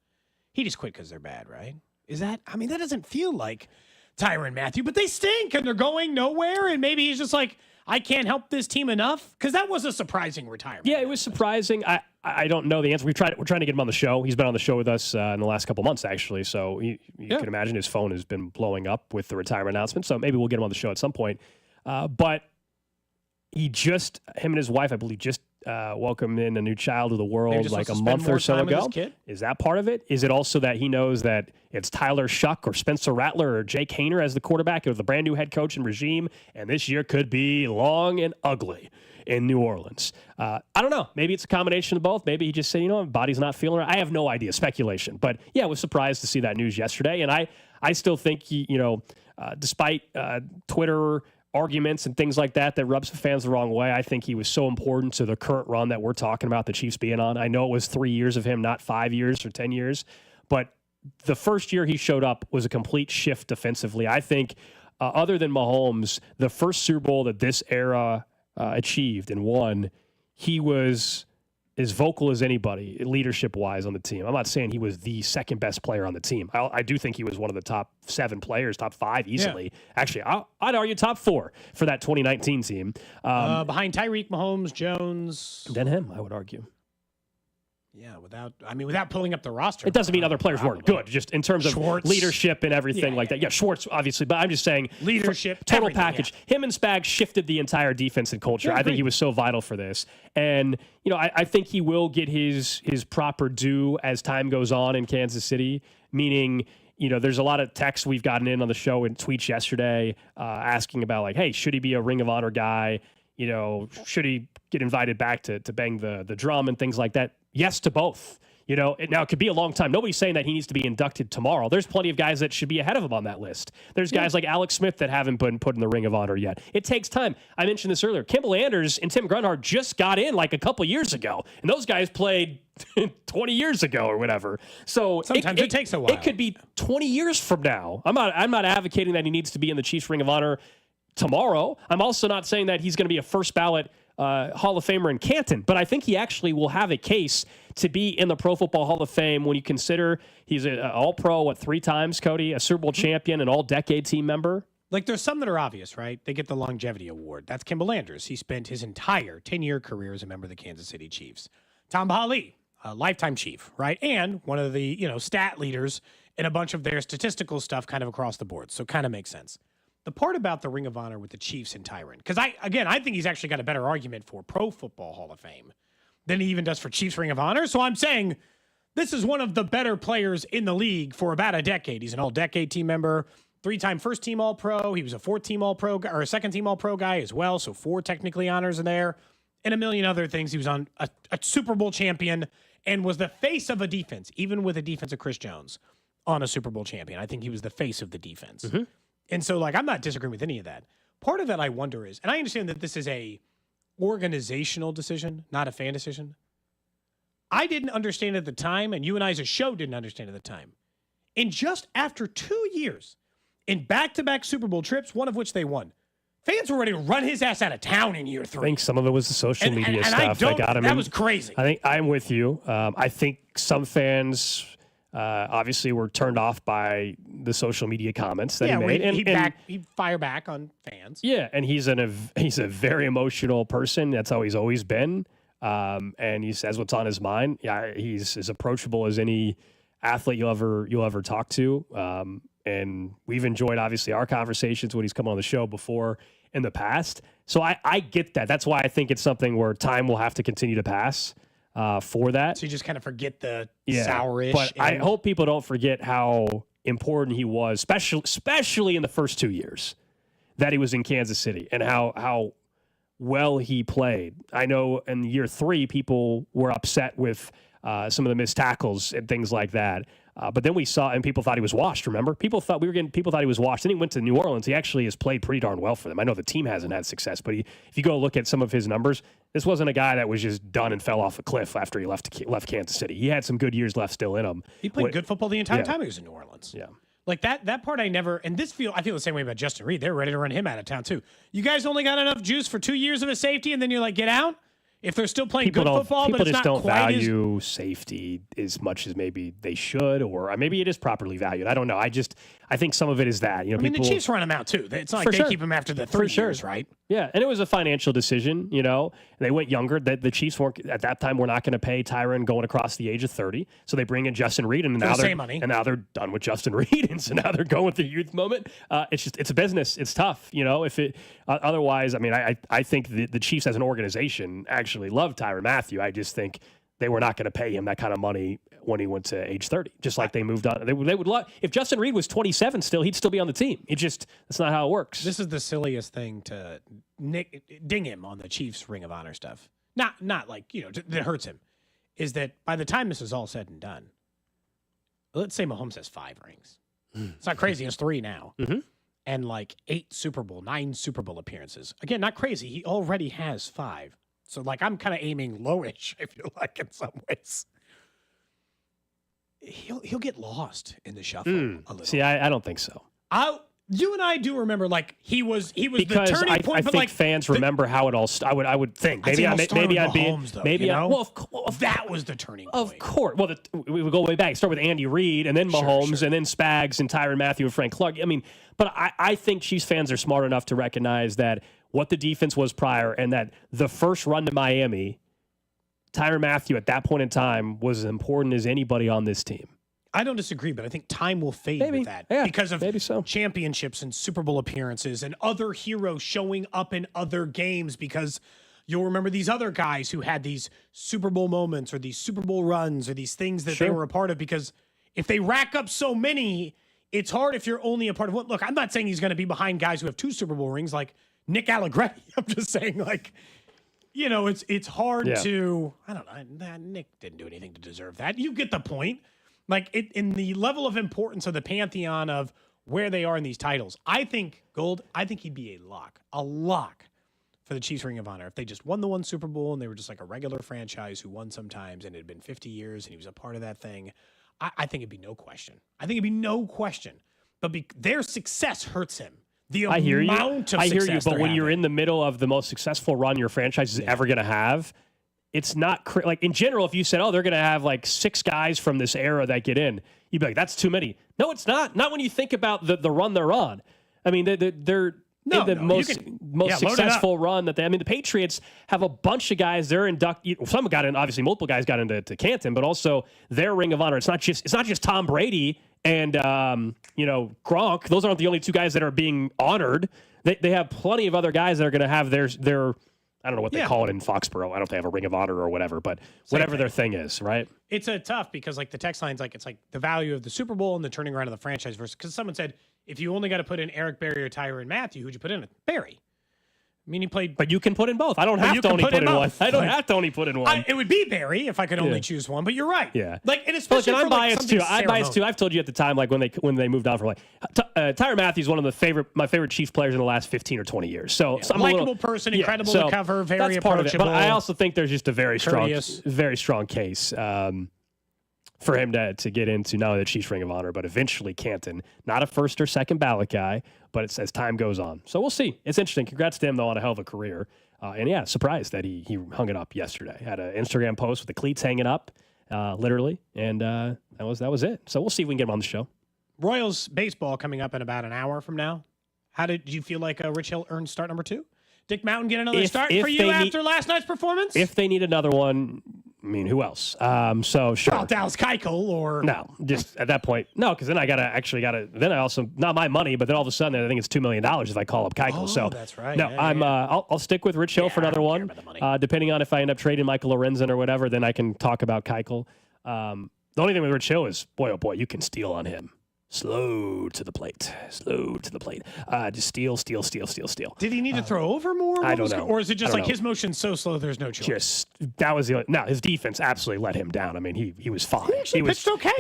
he just quit because they're bad, right? That doesn't feel like Tyron Mathieu, but they stink and they're going nowhere. And maybe he's just like, I can't help this team enough, because that was a surprising retirement. Yeah, it was surprising. I don't know the answer. We're trying to get him on the show. He's been on the show with us in the last couple months, actually. So you can imagine his phone has been blowing up with the retirement announcement. So maybe we'll get him on the show at some point. But him and his wife, I believe, just welcomed in a new child to the world like a month or so ago. Is that part of it? Is it also that he knows that it's Tyler Shuck or Spencer Rattler or Jake Haener as the quarterback of the brand new head coach and regime, and this year could be long and ugly in New Orleans? I don't know. Maybe it's a combination of both. Maybe he just said, my body's not feeling right. I have no idea. Speculation. But yeah, I was surprised to see that news yesterday. And I still think he, despite Twitter arguments and things like that rubs the fans the wrong way, I think he was so important to the current run that we're talking about the Chiefs being on. I know it was 3 years of him, not 5 years or 10 years, but the first year he showed up was a complete shift defensively. I think other than Mahomes, the first Super Bowl that this era achieved and won, he was as vocal as anybody leadership-wise on the team. I'm not saying he was the second best player on the team. I do think he was one of the top 7 players, top 5 easily. Yeah. Actually, I'd argue top 4 for that 2019 team. Behind Tyreek, Mahomes, Jones. Then him, I would argue. Yeah, without pulling up the roster. It doesn't mean other players weren't good, just in terms of Schwartz. leadership and everything like that. Yeah, Schwartz, obviously, but I'm just saying leadership, total package. Yeah. Him and Spags shifted the entire defense and culture. I think he was so vital for this. And, I think he will get his proper due as time goes on in Kansas City, meaning, there's a lot of texts we've gotten in on the show and tweets yesterday asking about, like, hey, should he be a Ring of Honor guy? Should he get invited back to bang the drum and things like that? Yes to both. Now it could be a long time. Nobody's saying that he needs to be inducted tomorrow. There's plenty of guys that should be ahead of him on that list. There's guys like Alex Smith that haven't been put in the Ring of Honor yet. It takes time. I mentioned this earlier. Kimball Anders and Tim Grunhard just got in like a couple years ago, and those guys played 20 years ago or whatever. So sometimes it takes a while. It could be 20 years from now. I'm not advocating that he needs to be in the Chiefs Ring of Honor tomorrow. I'm also not saying that he's going to be a first ballot Hall of Famer in Canton, but I think he actually will have a case to be in the Pro Football Hall of Fame when you consider he's an All-Pro, 3 times, Cody, a Super Bowl champion, an All-Decade team member. Like, there's some that are obvious, right? They get the longevity award. That's Kimball Anders. He spent his entire 10-year career as a member of the Kansas City Chiefs. Tom Bahali, a lifetime Chief, right? And one of the, stat leaders in a bunch of their statistical stuff kind of across the board. So kind of makes sense. The part about the Ring of Honor with the Chiefs and Tyron, because I think he's actually got a better argument for Pro Football Hall of Fame than he even does for Chiefs Ring of Honor. So I'm saying this is one of the better players in the league for about a decade. He's an all-decade team member, 3-time first-team All-Pro. He was a 4th-team All-Pro or a second-team All-Pro guy as well, so 4 technically honors in there, and a million other things. He was on a Super Bowl champion and was the face of a defense, even with a defense of Chris Jones on a Super Bowl champion. I think he was the face of the defense. Mm-hmm. And so, I'm not disagreeing with any of that. Part of that I wonder is, and I understand that this is a organizational decision, not a fan decision. I didn't understand at the time, and you and I as a show didn't understand at the time. And just after 2 years, in back-to-back Super Bowl trips, one of which they won, fans were ready to run his ass out of town in year 3. I think some of it was the social media stuff that got him. That was crazy. I think I'm with you. I think some fans obviously were turned off by the social media comments that he made. He fire back on fans. Yeah, and he's a very emotional person. That's how he's always been. And he says what's on his mind. Yeah, he's as approachable as any athlete you'll ever talk to. And we've enjoyed obviously our conversations when he's come on the show before in the past. So I get that. That's why I think it's something where time will have to continue to pass for that. So you just kind of forget the sourish. But I hope people don't forget how important he was, especially in the first 2 years that he was in Kansas City, and how well he played. I know in year 3, people were upset with some of the missed tackles and things like that. But then we saw, and people thought he was washed, remember? People thought he was washed. Then he went to New Orleans. He actually has played pretty darn well for them. I know the team hasn't had success, but if you go look at some of his numbers, this wasn't a guy that was just done and fell off a cliff after he left Kansas City. He had some good years left still in him. He played good football the entire time he was in New Orleans. Yeah. Like that part I never, and I feel the same way about Justin Reed. They're ready to run him out of town too. You guys only got enough juice for 2 years of a safety, and then you're like, get out? If they're still playing good football, but it's not people just don't quite value safety as much as maybe they should, or maybe it is properly valued. I don't know. I think some of it is that. I mean, the Chiefs run him out too. It's not like they keep him after the 3 years, right? Yeah, and it was a financial decision. They went younger. The Chiefs weren't at that time. We're not going to pay Tyron going across the age of 30, so they bring in Justin Reed, and now they're done with Justin Reed, and so now they're going with the youth moment. It's a business. It's tough. Otherwise, I mean, I think the Chiefs as an organization actually love Tyron Mathieu. I just think they were not going to pay him that kind of money when he went to age 30, just like they moved on. They would love, if Justin Reed was 27 still, he'd still be on the team. That's not how it works. This is the silliest thing to ding him on the Chiefs Ring of Honor stuff. Not like, that hurts him, is that by the time this is all said and done, let's say Mahomes has 5 rings. It's not crazy. He has 3 now. Mm-hmm. And like 9 Super Bowl appearances. Again, not crazy. He already has 5. So, I'm kind of aiming lowish, I feel like, in some ways. He'll get lost in the shuffle a little. See, I don't think so. You and I do remember, he was because the turning point. I think fans remember how it all. I would think maybe that was the turning point. Of course. Well, we would go way back. Start with Andy Reid, and then Mahomes, and then Spags, and Tyron Mathieu, and Frank Clark. I mean, but I think Chiefs fans are smart enough to recognize that what the defense was prior, and that the first run to Miami, Tyron Mathieu at that point in time was as important as anybody on this team. I don't disagree, but I think time will fade with that because of championships and Super Bowl appearances and other heroes showing up in other games, because you'll remember these other guys who had these Super Bowl moments or these Super Bowl runs or these things that they were a part of, because if they rack up so many, it's hard if you're only a part of one. Look, I'm not saying he's going to be behind guys who have 2 Super Bowl rings like Nick Allegretti. I'm just saying, it's hard to, I don't know, Nick didn't do anything to deserve that. You get the point. In the level of importance of the pantheon of where they are in these titles, I think he'd be a lock for the Chiefs Ring of Honor if they just won the 1 Super Bowl and they were just like a regular franchise who won sometimes, and it had been 50 years and he was a part of that thing. I think it'd be no question. But their success hurts him. I hear you, but when you're in the middle of the most successful run your franchise is ever going to have, it's not in general. If you said, they're going to have 6 guys from this era that get in, you'd be like, that's too many. No, it's not. Not when you think about the run they're on. I mean, they're most successful run that they. I mean, the Patriots have a bunch of guys. They're inducted. Some got in. Obviously, multiple guys got into Canton, but also their Ring of Honor. It's not just Tom Brady and Gronk. Those aren't the only 2 guys that are being honored. They have plenty of other guys that are going to have their. I don't know what they call it in Foxborough. I don't know if they have a Ring of Honor or whatever, but whatever their thing is, right? It's tough because the text line's it's the value of the Super Bowl and the turning around of the franchise versus, because someone said, if you only got to put in Eric Berry or Tyron Mathieu, who'd you put in? Berry. I mean, he played. But you can put in both. I don't have to only put in one. I don't have to only put in one. It would be Berry if I could only choose one, but you're right. Yeah. And especially I'm biased too. I'm biased too. I've told you at the time, when they moved on from Tyron Mathieu is one of my favorite Chiefs players in the last 15 or 20 years. So I'm likable person, incredible to cover, very approachable. But I also think there's just a very strong case for him to get into not only the Chiefs Ring of Honor, but eventually Canton. Not a first or second ballot guy, but it's as time goes on. So we'll see. It's interesting. Congrats to him, though, on a hell of a career. Surprised that he hung it up yesterday. Had an Instagram post with the cleats hanging up, literally, and that was it. So we'll see if we can get him on the show. Royals baseball coming up in about an hour from now. How did you feel like Rich Hill earned start number 2? Dick Mountain get another start for you after last night's performance? If they need another one, I mean, who else? So sure. Well, Dallas Keuchel or no, just at that point, no, because then I gotta. Then I also not my money, but then all of a sudden I think it's $2 million if I call up Keuchel. Oh, so that's right. No, I'll stick with Rich Hill for another one. Depending on if I end up trading Michael Lorenzen or whatever, then I can talk about Keuchel. The only thing with Rich Hill is, boy, oh boy, you can steal on him. Slow to the plate. Just steal. Did he need to throw over more? I don't know. Or is it just his motion's so slow there's no choice? That was his defense absolutely let him down. I mean, he was fine. He pitched okay.